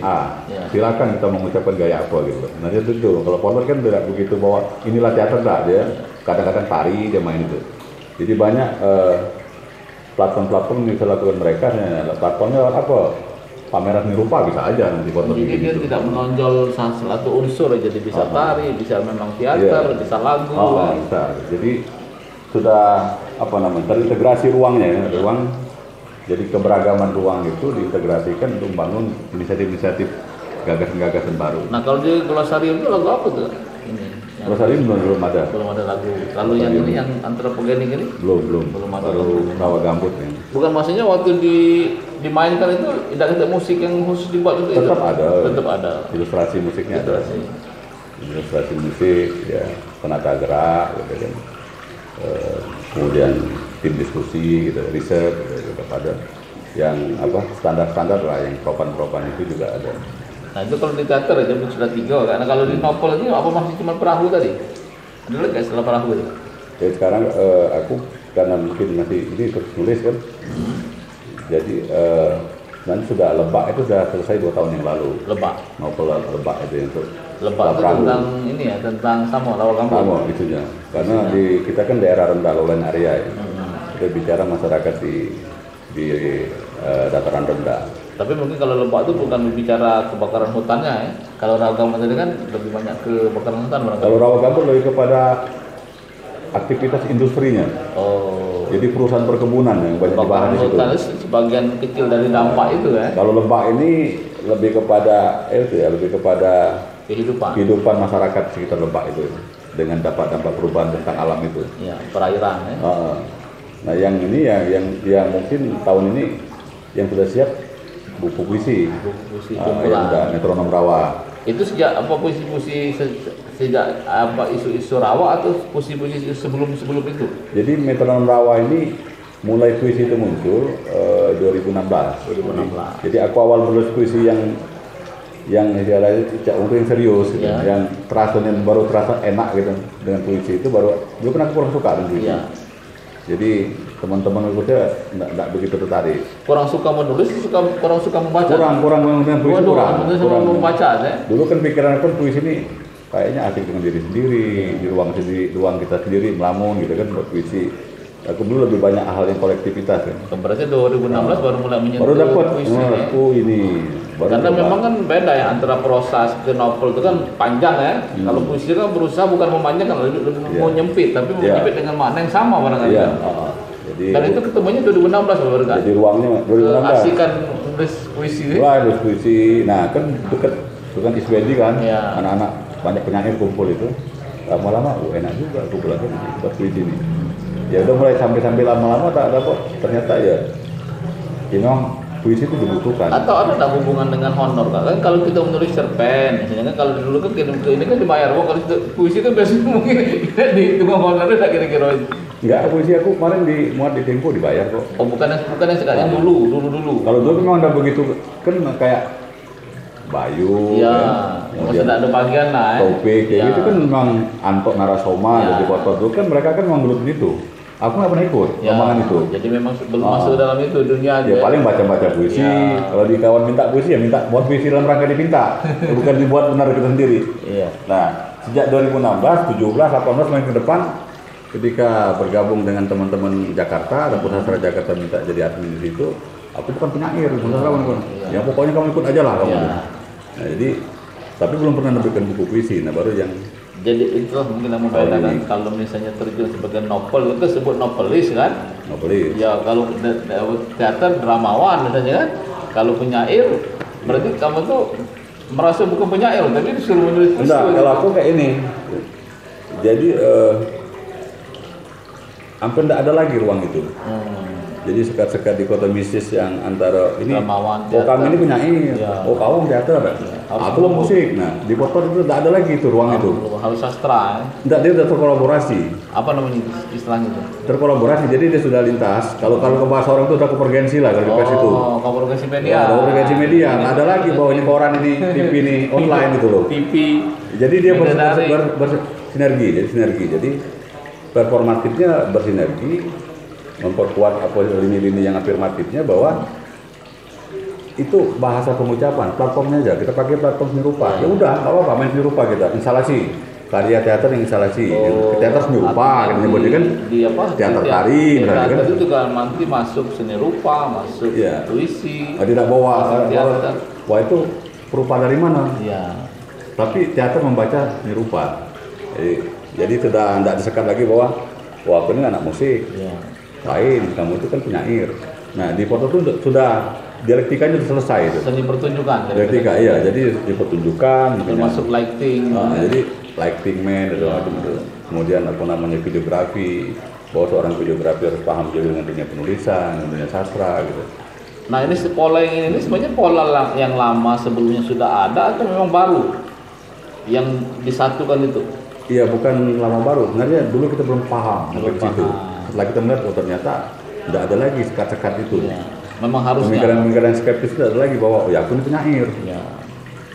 silakan kita mengucapkan gaya apa gitu. Nah itu kalau Porter kan tidak begitu bahwa inilah teater dia kadang-kadang tari dia main itu. Jadi banyak platform yang bisa lakukan mereka, platformnya apa? Pameran seni rupa bisa aja nanti Porter. Jadi dia tidak menonjol satu unsur, jadi bisa tari, bisa memang teater, bisa lagu. Bisa. Jadi sudah terintegrasi ruangnya, ruang. Jadi keberagaman ruang itu diintegrasikan untuk membangun inisiatif-inisiatif gagasan-gagasan baru. Nah kalau di glosarium itu lagu apa tuh? Glosarium belum ada. Belum ada lagu. Kalau yang ini yang antropogenik ini? Belum ada. Baru Rawa Gambut ya. Bukan maksudnya waktu dimainkan itu tidak ada musik yang khusus dibuat itu? Tetap ada. Ilustrasi musiknya ada. Ilustrasi musik ya, penata gerak gitu kan. Kemudian tim diskusi gitu, riset gitu, ada yang standar-standar lah, yang propan itu juga ada. Nah itu kalau di teater aja sudah 3, karena kalau di novel ini apa masih cuma perahu tadi? Ada lagi nggak setelah perahu itu? Sekarang aku karena mungkin masih ini terus nulis kan, jadi nanti sudah Lebak itu sudah selesai 2 tahun yang lalu. Lebak? Novel Lebak itu untuk Lebak itu tentang ini ya, tentang Samo, Rawa Gambut. Samo itunya, karena kita kan daerah rendah lowland area ya. Kita bicara masyarakat di dataran rendah. Tapi mungkin kalau Lebak itu bukan bicara kebakaran hutannya ya. Kalau Rawagambar tadi kan lebih banyak ke kebakaran hutan barangkali. Kalau Rawagambar lebih kepada aktivitas industrinya. Oh. Jadi perusahaan perkebunan yang banyak dibahas di situ. Kebakaran hutan sebagian kecil dari dampak itu ya. Kalau Lebak ini lebih kepada lebih kepada kehidupan masyarakat di sekitar Lebak itu dengan dampak perubahan tentang alam itu. Ya, perairan ya. Nah, yang ini yang mungkin tahun ini yang sudah siap buku puisi. Buku puisi yang udah metronom Rawa. Itu sejak apa puisi-puisi sejak apa isu-isu Rawa atau puisi-puisi sebelum itu? Jadi metronom Rawa ini mulai puisi itu muncul 2016. Jadi aku awal menulis puisi yang istilahnya untuk yang serius gitu, yang baru terasa enak gitu dengan puisi itu dulu kan aku kurang suka dengan puisi. Jadi teman-teman saya enggak begitu tertarik. Kurang suka menulis, kurang suka membaca. Kurang dengan puisi kurang membaca ya. Dulu kan pikiran aku puisi ini kayaknya asik dengan diri sendiri, di ruang kita sendiri melamun gitu kan buat puisi. Aku dulu lebih banyak hal yang kolektivitas kan. Berarti 2016 baru mulai menyentuh baru dapat puisi. Ini. Karena memang kan beda ya antara prosa seperti novel itu kan panjang ya. Kalau puisi kan berusaha bukan memanjangkan, lebih mau nyempit, tapi menyempit dengan makna yang sama barangkali. Jadi, dan itu ketemunya 2016 baru kan. Jadi ruangnya 2016. Asikan nulis puisi. Nulis puisi. Nah kan dekat Iswedi kan, anak-anak banyak penyair kumpul itu. Lama-lama, enak juga aku belajar buat puisi ini. Ya udah mulai sampai lama-lama tak dapat. Ternyata ya memang puisi itu dibutuhkan. Atau ada tak hubungan dengan honor kan? Kalau kita menulis cerpen, misalnya kan kalau dulu kan ini kan dibayar. Kalau puisi kan biasanya mungkin dihitung honornya tak kira-kira. Enggak, puisi aku kemarin muat di Tempo dibayar kok. Oh bukan yang sekarang dulu. Kalau dulu memang ada begitu kan kayak Bayu, maksudnya ada bagian lah. Topik, kayak gitu kan memang Antok Narasoma, jadi foto dulu kan mereka kan memang dulu itu. Aku nggak pernah ikut rombongan itu. Jadi memang belum masuk dalam itu dunia aja. Ya paling baca-baca puisi. Kalau di kawan minta puisi ya minta buat puisi dalam rangka dipinta, bukan dibuat benar kita sendiri. Nah sejak 2016, 17, 18 main ke depan, ketika bergabung dengan teman-teman Jakarta, ada Pusat Jakarta minta jadi admin di situ, aku bukan penyair, yang pokoknya kamu ikut aja lah kamu. Nah jadi tapi belum pernah nerbitkan buku puisi. Nah baru yang jadi itulah mungkin yang membedakan kalau misalnya terjun sebagai novel itu sebut novelis kan? Novelis. Ya kalau teater dramawan misalnya kan. Kalau penyair berarti kamu tuh merasa bukan penyair tapi disuruh menulis puisi. Enggak, kalau aku kayak ini. Jadi hampir tidak ada lagi ruang itu. Jadi sekat-sekat dikotomisis yang antara ini dramawan, kami ini penyair, kamu teater, aku musik. Nah di Potor itu tidak ada lagi itu ruang itu. Harus sastra. Tidak, dia sudah terkolaborasi. Apa namanya istilahnya itu? Terkolaborasi, jadi dia sudah lintas. Kalau ke bahasa orang itu udah konvergensi lah kalau di pers itu. Konvergensi media. Konvergensi media. Nggak ada lagi bahwa ini koran ini TV ini online gitu loh. TV. Jadi dia bersinergi, jadi performatifnya bersinergi. Memperkuat lini-lini yang afirmatifnya bahwa itu bahasa pengucapan, platformnya aja kita pakai platform seni rupa. Ya udah, nggak apa-apa main seni rupa kita, instalasi karya teater yang instalasi, teater seni rupa, kan nyebutnya kan teater tari, misalnya kan. Itu juga nanti masuk seni rupa, masuk puisi. Tidak bawa itu perupa dari mana? Tapi teater membaca seni rupa. Jadi tidak disekat lagi bahwa aku ini anak musik. Lain, kamu itu kan penyair. Nah di foto itu sudah dialektikanya sudah selesai itu. Seni pertunjukan. Dialektika jadi di pertunjukan. Termasuk lighting. Jadi lighting man itu. Kemudian videografi. Bahwa seorang videografi harus paham juga dengan dunia penulisan, dunia sastra gitu. Nah ini pola yang ini sebenarnya pola yang lama sebelumnya sudah ada atau memang baru yang disatukan itu? Iya bukan lama baru. Sebenarnya dulu kita belum paham sampai ke situ. Setelah kita melihat ternyata tidak ada lagi sekat-sekat itu. Memang harusnya. Pemikiran skeptis tidak ada lagi bahwa aku ini penyair.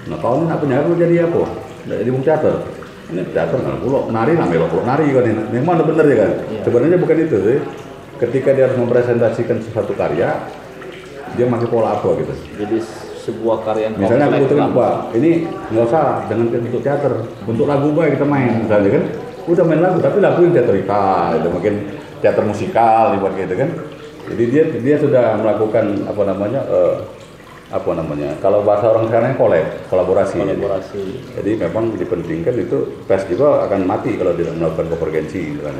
Nah kalau ini nak penyair lu jadi apa? Jadi bung teater. Ini teater nggak pulau nari lah melok nari kan ini. Memang benar ya kan. Sebenarnya bukan itu sih. Ketika dia harus mempresentasikan sesuatu karya, dia pakai pola apa gitu. Jadi sebuah karya yang misalnya aku butuhin apa? Ini nggak usah dengan bentuk teater, bentuk lagu baik kita main misalnya kan. Udah main lagu tapi lagu yang teatrikal, itu mungkin teater musikal dibuat gitu kan. Jadi dia sudah melakukan apa namanya? Kalau bahasa orang sekarang kolaborasi. Jadi memang dipentingkan itu pers juga akan mati kalau tidak melakukan konvergensi gitu kan.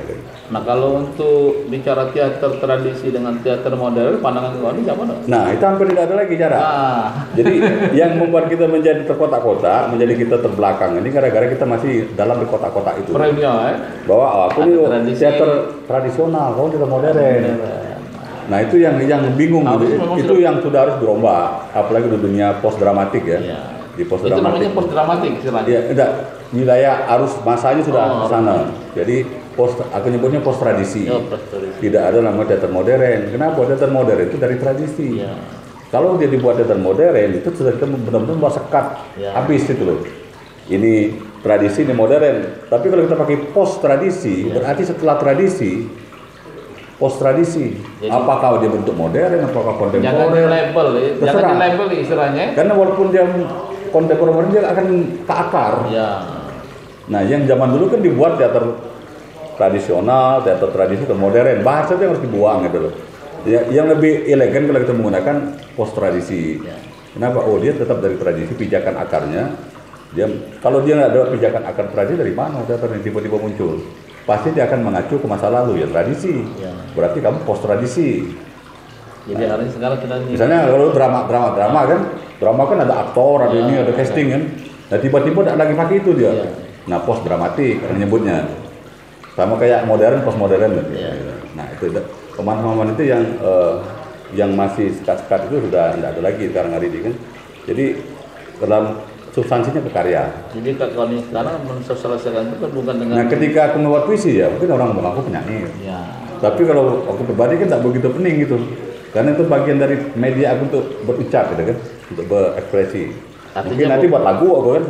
Nah, kalau untuk bicara teater tradisi dengan teater modern, pandangan kau ini siapa? Nah, itu hampir tidak ada lagi jarak. Jadi yang membuat kita menjadi terkotak-kotak, menjadi kita terbelakang ini gara-gara kita masih dalam di kotak-kotak itu. Bahwa aku ini teater tradisional, kau teater modern. Nah itu yang bingung itu yang sudah harus dirombak, apalagi di dunia post dramatik ya. Di post dramatik. Itu namanya post dramatik istilahnya. Ya, enggak, wilayah arus masanya sudah ke sana. Jadi aku nyebutnya post tradisi. Tidak ada nama teater modern. Kenapa? Teater modern itu dari tradisi. Kalau dia dibuat teater modern itu sudah kita benar-benar buat sekat habis itu loh. Ini tradisi, ini modern. Tapi kalau kita pakai post tradisi, berarti setelah tradisi post tradisi. Jadi, apakah dia bentuk modern, apakah kontemporer? Jangan di label istilahnya. Karena walaupun dia kontemporer dia akan ke akar. Nah, yang zaman dulu kan dibuat teater tradisional, teater tradisi, teater modern. Bahasa itu yang harus dibuang gitu loh. Yang lebih elegan kalau kita menggunakan post tradisi. Kenapa? Oh, dia tetap dari tradisi, pijakan akarnya. Kalau dia nggak ada pijakan akar tradisi, dari mana teater yang tiba-tiba muncul? Pasti dia akan mengacu ke masa lalu ya tradisi. Berarti kamu post tradisi. Jadi hari sekarang kita misalnya kalau drama kan ada aktor, ada ini, ada casting kan. Nah tiba-tiba tidak lagi pakai itu dia. Nah post dramatik nyebutnya. Sama kayak modern, post modern gitu. Nah itu pemahaman itu yang masih sekat-sekat itu sudah tidak ada lagi sekarang hari ini kan. Jadi dalam substansinya ke karya. Jadi kalau ini sekarang mensosialisasikan itu kan bukan dengan. Nah ketika aku membuat puisi ya mungkin orang ngomong aku penyanyi. Tapi kalau aku pribadi kan tak begitu pening gitu. Karena itu bagian dari media aku untuk berucap gitu kan, untuk berekspresi. Mungkin nanti buat lagu aku kan.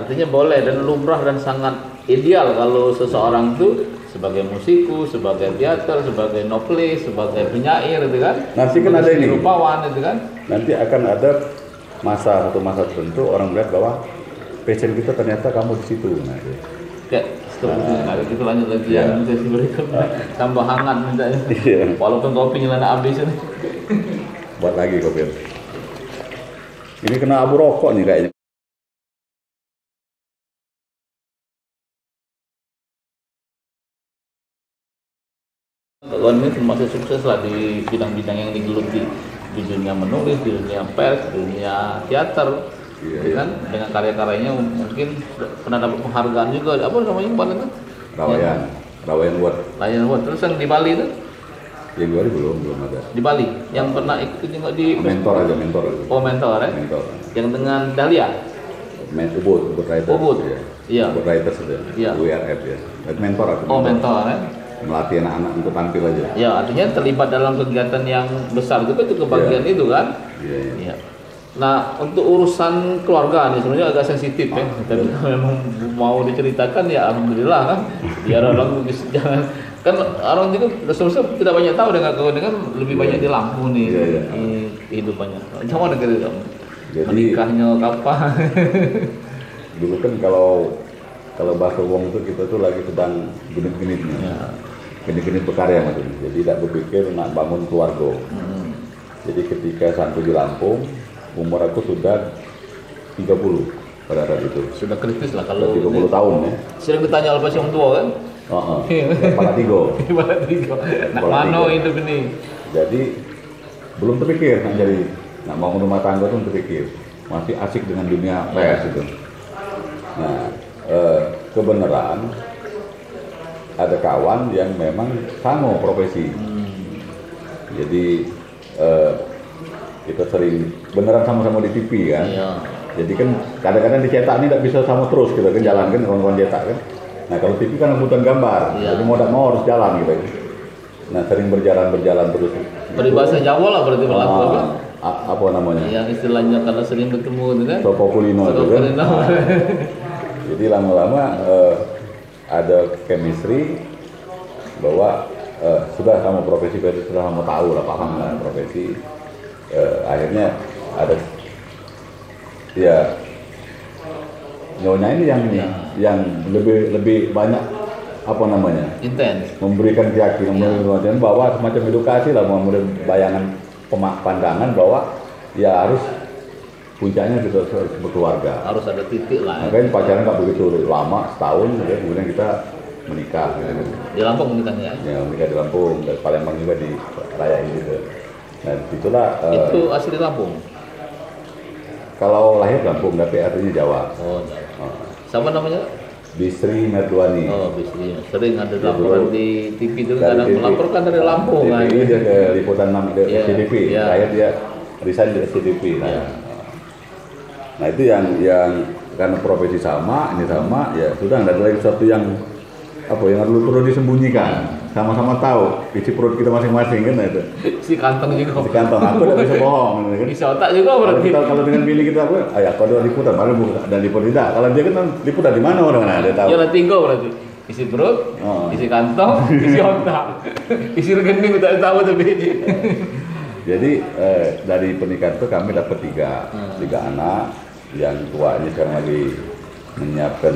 Artinya boleh dan lumrah dan sangat ideal kalau seseorang itu sebagai musikus, sebagai teater, sebagai novelis, sebagai penyair gitu kan. Nanti kan ada ini. Rupawan itu kan. Nanti akan ada satu masa tertentu orang melihat bahwa passion kita ternyata kamu di situ. Nah, itu lanjut lagi yang sesi berikutnya. Tambah hangat mintanya. Walaupun kopinya nak habis ini. Buat lagi kopi. Ini kena abu rokok nih kayaknya. Kawan ini termasuk sukses lah di bidang-bidang yang digeluti. Di dunia menulis, di dunia pers, di dunia teater, kan dengan karya-karyanya mungkin pernah dapat penghargaan juga. Apa namanya kemarin itu? Rawayan Award. Terus yang di Bali itu? Yang di Bali belum ada. Di Bali, yang pernah ikut juga di mentor. Oh mentor ya? Mentor. Yang dengan Dahlia? Ubud Writer. Iya. Ubud Writer sudah. WRF ya. Mentor aku. Oh mentor ya? Melatih anak-anak untuk tampil aja. Ya, artinya terlibat dalam kegiatan yang besar juga itu kebagian itu kan. Iya. Nah, untuk urusan keluarga nih sebenarnya agak sensitif ya. Tapi memang mau diceritakan ya alhamdulillah kan. Biar orang jangan kan orang juga seharusnya tidak banyak tahu dengan lebih banyak di Lampung nih kehidupannya. Jangan negeri kamu. Menikahnya kapan? Dulu kan kalau bahasa wong itu kita tuh lagi sedang genit-genitnya. Genit-genit berkarya maksudnya. Jadi tidak berpikir nak bangun keluarga. Jadi ketika sampai di Lampung, umur aku sudah 30 pada saat itu. Sudah kritis lah kalau 30 tahun ya. Sering ditanya oleh pasien tua kan? Kepala tiga. Nak mano hidup ini. Jadi belum terpikir nak bangun rumah tangga tuh terpikir. Masih asik dengan dunia pers itu. Nah, kebenaran ada kawan yang memang sama profesi. Jadi kita sering beneran sama-sama di TV kan. Jadi kan kadang-kadang dicetak ini tidak bisa sama terus kita kan jalan kan kawan-kawan cetak kan. Nah kalau TV kan kebutuhan gambar, jadi mau tidak mau harus jalan gitu. Nah sering berjalan terus. Peribahasa Jawa lah berarti melakukan. Apa namanya? Yang istilahnya karena sering bertemu itu kan. Sopo kulino itu kan. Jadi lama-lama ada chemistry bahwa sudah sama profesi sudah sama tahu lah paham lah profesi. Akhirnya ada nyonya ini yang lebih banyak apa namanya? Intens. Memberikan keyakinan, dan bahwa semacam edukasi lah, memberi bayangan pandangan bahwa ya harus puncaknya kita harus berkeluarga. Harus ada titik lah. Makanya pacaran nggak begitu lama, setahun, kemudian kita menikah. Gitu. Di Lampung menikahnya? Ya, menikah di Lampung, dan Palembang juga dirayain gitu. Nah, itulah. Itu asli Lampung? Kalau lahir Lampung, tapi artinya Jawa. Oh, Jawa. Sama namanya? Bisri Merduani. Oh, Bisri. Sering ada laporan di TV itu kadang melaporkan dari Lampung. TV dia ke liputan 6 ke CDP. Terakhir dia resign dari CDP. Nah itu yang karena profesi sama, ini sama, ya sudah nggak ada lagi sesuatu yang apa yang perlu disembunyikan. Sama-sama tahu isi perut kita masing-masing kan itu. Si kantong juga. Si kantong aku nggak bisa bohong. Kan? Isi otak juga berarti. Kalau dengan bini kita aku, aku ada liputan, mana bukan dan liput tidak. Kalau dia kan liputan di mana orang mana dia tahu. Ya tinggal berarti. Isi perut, isi kantong, isi otak, isi rekening kita tahu tapi. Jadi dari pernikahan itu kami dapat tiga anak. Yang tuanya sekarang lagi menyiapkan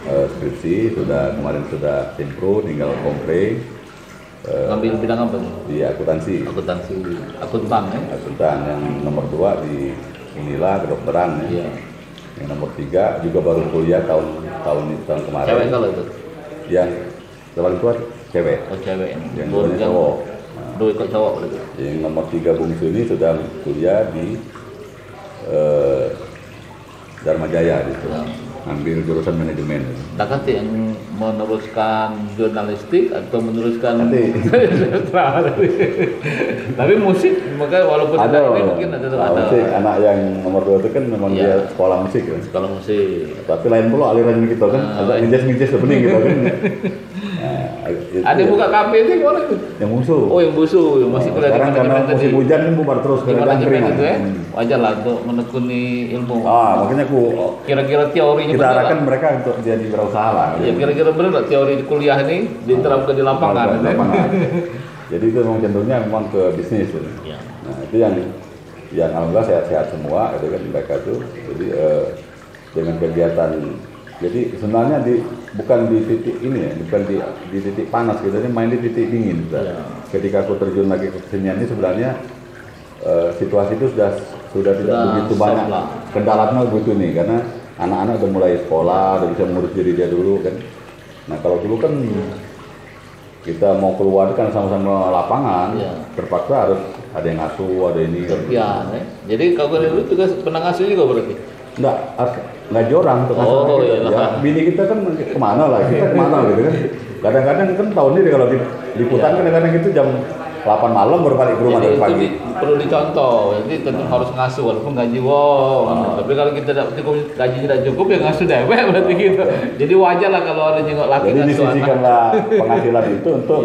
skripsi, kemarin sudah simpro, tinggal kompre. Ngambil bidang apa nih? Di akuntansi. Akuntan ya? Akuntan, yang nomor 2 di Unila, kedokteran ya. Yang nomor 3 juga baru kuliah tahun kemarin. Cewek kalau itu? Yang paling tua cewek. Oh cewek. Yang duanya cowok. Dua ikut cowok berarti. Yang nomor 3 bungsu ini sudah kuliah di Dharma Jaya gitu. Ya. Ambil jurusan manajemen. Nanti yang meneruskan jurnalistik atau meneruskan tapi musik makanya walaupun ada ini mungkin ada musik. Anak yang nomor 2 itu kan memang dia sekolah musik kan. Sekolah musik. Tapi lain pula aliran kita kan ada ngejas bening gitu kan. Ada buka kafe itu gimana itu? Yang musuh. Oh yang musuh, yang masih kuliah di manajemen. Sekarang karena musim hujan kan bubar terus di manajemen itu ya. Wajar lah untuk menekuni ilmu. Makanya kira-kira teorinya kita arahkan mereka untuk jadi berusaha lah. Ya kira-kira benar nggak teori di kuliah ini diterapkan di lapangan? Jadi itu memang cenderungnya memang ke bisnis. Ya. Nah itu yang alhamdulillah sehat-sehat semua, itu kan mereka tuh. Jadi dengan kegiatan, jadi sebenarnya bukan di titik ini ya, bukan di titik panas gitu, ini main di titik dingin. Ya. Ketika aku terjun lagi ke kesenian ini sebenarnya situasi itu sudah tidak begitu banyak kendalanya begitu nih, karena anak-anak udah mulai sekolah, udah bisa mengurus diri dia dulu kan. Nah kalau dulu kan kita mau keluar kan sama-sama lapangan, terpaksa harus ada yang ngasuh, ada ini. Sepian, ya. Jadi kau dulu juga pernah ngasuh juga berarti? Nggak jorang untuk ngasuh kita. Ya, bini kita kan kemana lah, kita kemana gitu kan. Kadang-kadang kan tahun ini kalau liputan kadang-kadang itu jam 8 malam baru balik ke rumah dari pagi. Perlu dicontoh, jadi tetap harus ngasuh walaupun gaji tapi kalau kita gaji tidak cukup ya ngasuh dewek berarti gitu. Jadi wajar lah kalau ada jenguk laki ngasuh. Jadi disisihkanlah penghasilan itu untuk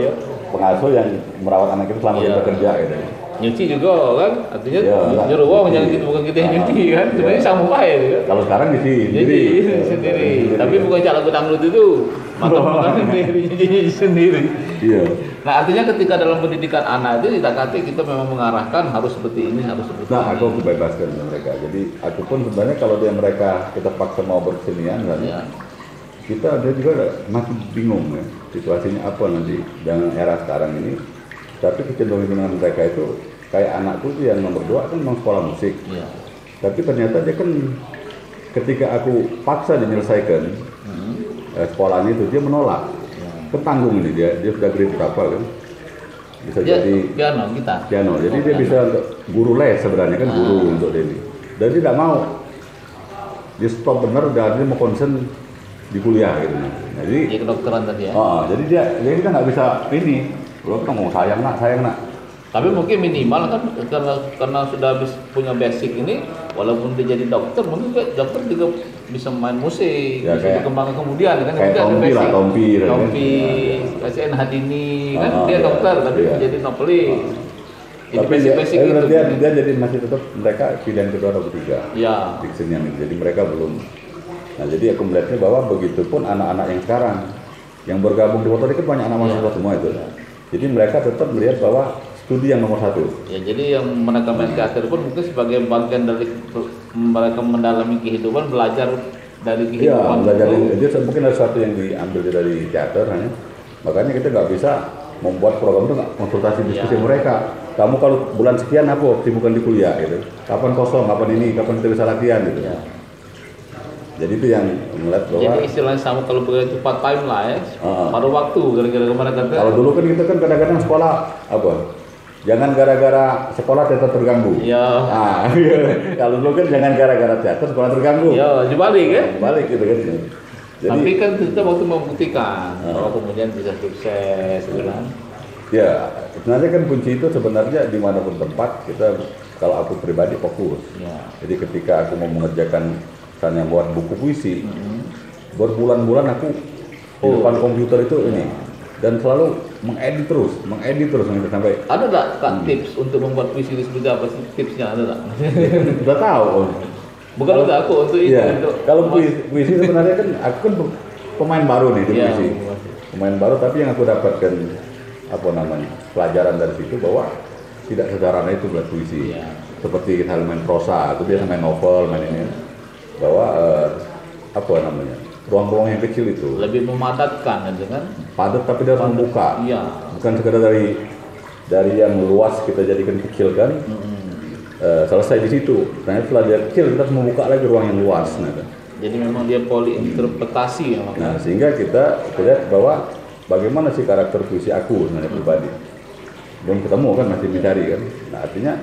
pengasuh yang merawat anak itu selama kita kerja gitu. Nyuci juga kan, artinya nyuruh uang jangan gitu, bukan kita yang nyuci kan, sebenarnya sama aja gitu. Kalau sekarang nyuci sendiri. Tapi bukan cara dangdut itu, makan sendiri. Iya. Nah artinya ketika dalam pendidikan anak itu kita memang mengarahkan harus seperti ini, harus seperti ini. Nah aku bebaskan mereka. Jadi aku pun sebenarnya kalau mereka kita paksa mau berkesenian kan, dia juga masih bingung ya situasinya apa nanti dengan era sekarang ini. Tapi kecenderungan mereka itu kayak anakku tuh yang nomor 2 kan memang sekolah musik. Tapi ternyata dia kan ketika aku paksa dinyelesaikan sekolahnya itu dia menolak. Ketanggung ini dia sudah grade berapa kan? Bisa jadi piano. Jadi dia bisa untuk guru les sebenarnya kan guru untuk dia ini. Dan dia tidak mau. Dia stop bener dan dia mau konsen di kuliah gitu. Jadi kedokteran tadi ya. Jadi dia kita nggak bisa ini. Lo kan mau sayang nak. Tapi mungkin minimal kan karena sudah punya basic ini, walaupun dia jadi dokter, mungkin dokter juga bisa main musik, bisa dikembangkan kemudian kan. Kayak Tompi, SN Hadini kan dia dokter tapi jadi novelis. Tapi basic itu dia jadi masih tetap mereka pilihan kedua atau ketiga. Di kesenian ini. Jadi mereka belum. Nah jadi aku melihatnya bahwa begitupun anak-anak yang sekarang yang bergabung di motor ini kan banyak anak mahasiswa semua itu. Jadi mereka tetap melihat bahwa studi yang nomor 1. Ya jadi yang mereka main teater pun mungkin sebagai bagian dari mereka mendalami kehidupan, belajar dari Iya, kehidupan belajar itu. itu mungkin ada sesuatu yang diambil dari teater hanya. Makanya kita nggak bisa membuat program itu nggak konsultasi diskusi mereka. Kamu kalau bulan sekian apa kesibukan di kuliah gitu. Kapan kosong, kapan ini, kapan kita bisa latihan gitu. Ya. Jadi itu yang melihat bahwa Jadi istilahnya sama kalau begitu part time lah ya, paruh waktu gara-gara kemarin kata. kalau dulu kan kita kan kadang-kadang sekolah apa? Jangan gara-gara sekolah teater terganggu. Ya. Ah, kalau dulu kan jangan gara-gara teater sekolah terganggu. Ya, dibalik ya. Balik gitu kan. Jadi, Tapi kan kita waktu membuktikan bahwa kemudian bisa sukses, gitu kan. ya, sebenarnya kan kunci itu sebenarnya dimanapun tempat kita, kalau aku pribadi fokus. Ya. Jadi ketika aku mau mengerjakan misalnya buat buku puisi, berbulan-bulan aku di depan komputer itu ini dan selalu mengedit terus sampai Ada nggak Kak tips untuk membuat puisi itu seperti apa sih tipsnya, ada nggak? udah tahu. Bukan untuk aku, untuk itu. Iya. Untuk Kalau puisi sebenarnya kan aku kan pemain baru nih di Iya, puisi. Pemain baru, tapi yang aku dapatkan apa namanya pelajaran dari situ bahwa tidak sederhana itu buat puisi. Iya. Seperti hal main prosa, aku biasa main novel, main ini. Bahwa apa namanya ruang-ruang yang kecil itu lebih memadatkan, gitu kan? padat tapi dia harus membuka. Iya. Bukan sekedar dari yang luas kita jadikan kecil kan. Selesai di situ. Nah setelah dia kecil kita harus membuka lagi ruang yang luas. Nah, Jadi memang dia poliinterpretasi memang. nah sehingga kita lihat bahwa bagaimana sih karakter puisi aku sebenarnya pribadi. Belum ketemu kan, masih mencari kan. Nah artinya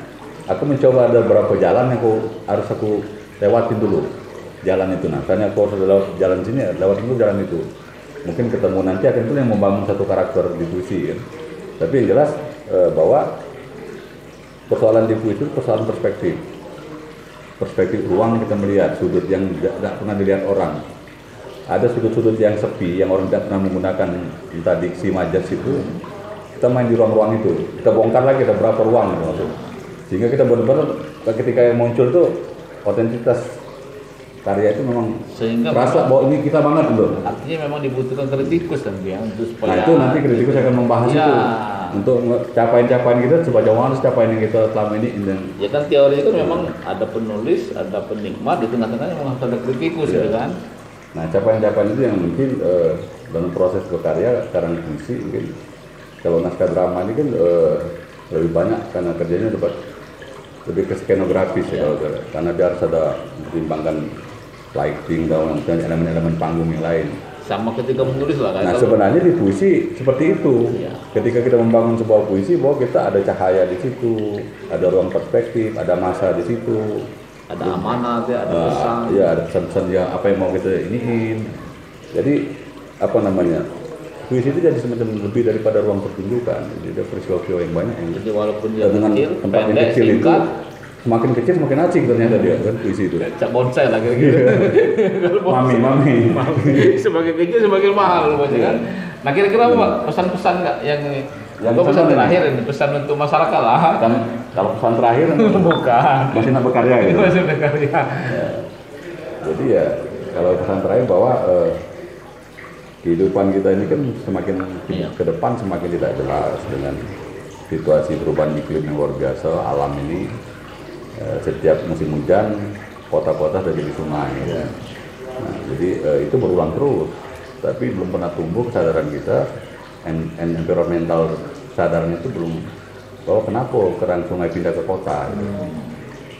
aku mencoba ada beberapa jalan yang harus aku lewatin dulu. Jalan itu, nah misalnya aku harus lewat jalan sini, lewat dulu jalan itu. Mungkin ketemu nanti akan itu yang membangun satu karakter di puisi kan. Tapi yang jelas bahwa persoalan di puisi itu persoalan perspektif. Perspektif ruang kita melihat, sudut yang tidak pernah dilihat orang. Ada sudut-sudut yang sepi, yang orang tidak pernah menggunakan, entah diksi, majas itu. Kita main di ruang-ruang itu, kita bongkar lagi ada berapa ruang gitu. Sehingga kita benar-benar ketika yang muncul tuh otentitas karya itu memang Sehingga terasa bahwa ini kita banget loh. artinya memang dibutuhkan kritikus kan ya, untuk supaya. Nah itu nanti kritikus akan membahas Ya. itu untuk capaian-capaian kita supaya mana capaian yang kita selama ini dan Ya kan teorinya kan memang ada penulis, ada penikmat, di tengah-tengahnya memang harus ada kritikus, Iya. gitu kan? nah capaian-capaian itu yang mungkin dalam proses berkarya sekarang puisi mungkin kalau naskah drama ini kan lebih banyak karena kerjanya lebih ke skenografis ya kalau saya. Karena dia harus ada mempertimbangkan lighting dan elemen-elemen panggung yang lain. Sama ketika menulis lah kan. Nah Kalau- sebenarnya di puisi seperti itu. Iya. Ketika kita membangun sebuah puisi bahwa kita ada cahaya di situ, ada ruang perspektif, ada masa di situ. ada amanat ya, ada pesan. Ya ada pesan-pesan yang apa yang mau kita iniin. Jadi apa namanya puisi itu jadi semacam lebih daripada ruang pertunjukan. Jadi ada peristiwa-peristiwa yang banyak yang Jadi walaupun dia dengan kecil, tempat yang pendek, kecil itu singkat, semakin kecil semakin asik ternyata dia kan puisi itu. cap bonsai lah kira-kira. Mami. Semakin kecil semakin mahal pokoknya kan. Nah kira-kira apa Pak? Pesan-pesan nggak yang Yang apa pesan pesan terakhir ini, pesan untuk masyarakat lah. Kan kalau pesan terakhir Bukan. masih nak berkarya gitu. Masih berkarya. Jadi ya kalau pesan terakhir bahwa kehidupan kita ini kan semakin Iya. ke depan semakin tidak jelas dengan situasi perubahan iklim yang luar biasa alam ini. Setiap musim hujan kota-kota sudah jadi sungai. Ya. Nah, jadi itu berulang terus, tapi belum pernah tumbuh kesadaran kita environmental sadarnya itu belum bahwa kenapa keran sungai pindah ke kota. Gitu.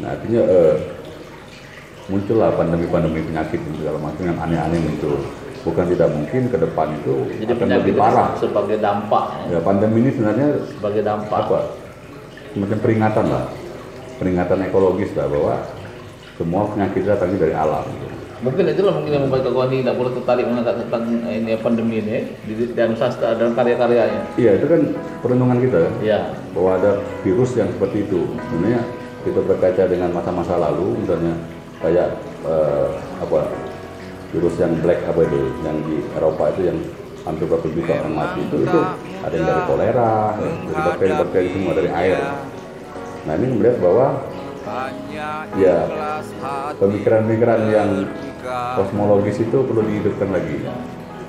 Nah artinya muncullah pandemi-pandemi penyakit dan segala macam yang aneh-aneh muncul. Bukan tidak mungkin ke depan itu Jadi akan penyakit lebih itu parah. sebagai dampak, Ya pandemi ini sebenarnya sebagai dampak. apa? Semacam peringatan lah, peringatan ekologis lah bahwa semua penyakit datangnya dari alam. Gitu. Mungkin itulah mungkin yang membuat Kak Wani tidak boleh tertarik mengangkat tentang ini pandemi ini dan sastra dan karya-karyanya. Iya itu kan perlindungan kita. Ya. Bahwa ada virus yang seperti itu. Sebenarnya kita berkaca dengan masa-masa lalu, misalnya kayak virus yang black apa itu, yang di Eropa itu yang hampir berapa juta orang mati itu ada yang dari kolera, dari bakteri-bakteri semua dari air. Nah ini melihat bahwa ya pemikiran-pemikiran yang kosmologis itu perlu dihidupkan lagi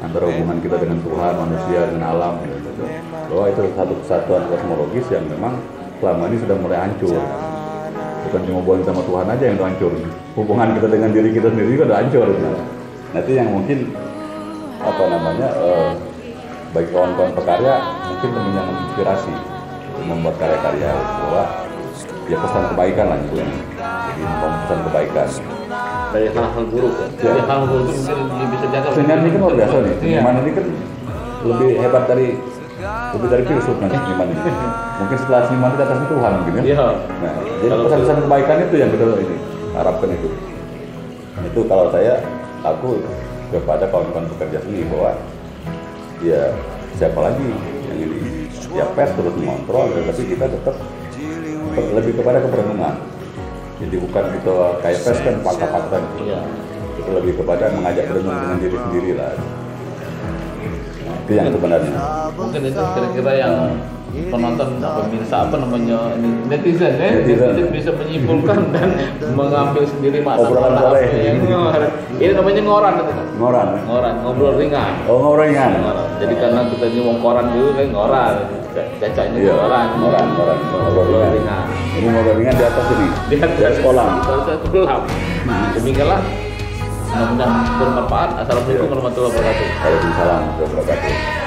antara hubungan kita dengan Tuhan, manusia, dengan alam gitu. Bahwa itu satu kesatuan kosmologis yang memang selama ini sudah mulai hancur. Bukan cuma hubungan sama Tuhan aja yang hancur, hubungan kita dengan diri kita sendiri juga udah hancur gitu. Nah itu yang mungkin apa namanya bagi kawan-kawan pekarya mungkin teman yang menginspirasi untuk membuat karya-karya bahwa ya pesan kebaikan lah gitu, jadi membangun pesan kebaikan dari hal-hal buruk ya. Dari hal buruk itu mungkin bisa jaga. Seniman ini kan luar biasa nih, seniman ini kan lebih hebat dari filsuf nanti seniman ini. Mungkin setelah seniman itu atasnya Tuhan mungkin kan. Iya. Nah, jadi pesan-pesan kebaikan itu yang kita ini harapkan itu. Itu kalau aku kepada kawan-kawan pekerja seni bahwa ya siapa lagi yang ini ya pers terus mengontrol, tapi kita tetap lebih kepada keperenungan. Jadi bukan kita kayak pers kan fakta-fakta gitu. Iya. Itu lebih kepada mengajak berenung dengan diri sendiri lah. Nah, itu yang sebenarnya. Mungkin itu kira-kira yang penonton pemirsa apa namanya netizen ya, netizen bisa menyimpulkan dan mengambil sendiri makna-makna apa yang ini namanya ngoran itu kan? Ngoran, ngobrol ringan. Oh, ngobrol ringan. Jadi karena kita ini mau koran dulu kan ngoran, cacanya ngoran. Ngobrol ringan. Ini ngobrol ringan di atas ini. Di atas kolam. Demikianlah. Mudah-mudahan bermanfaat. Assalamualaikum warahmatullahi wabarakatuh. Waalaikumsalam warahmatullahi wabarakatuh.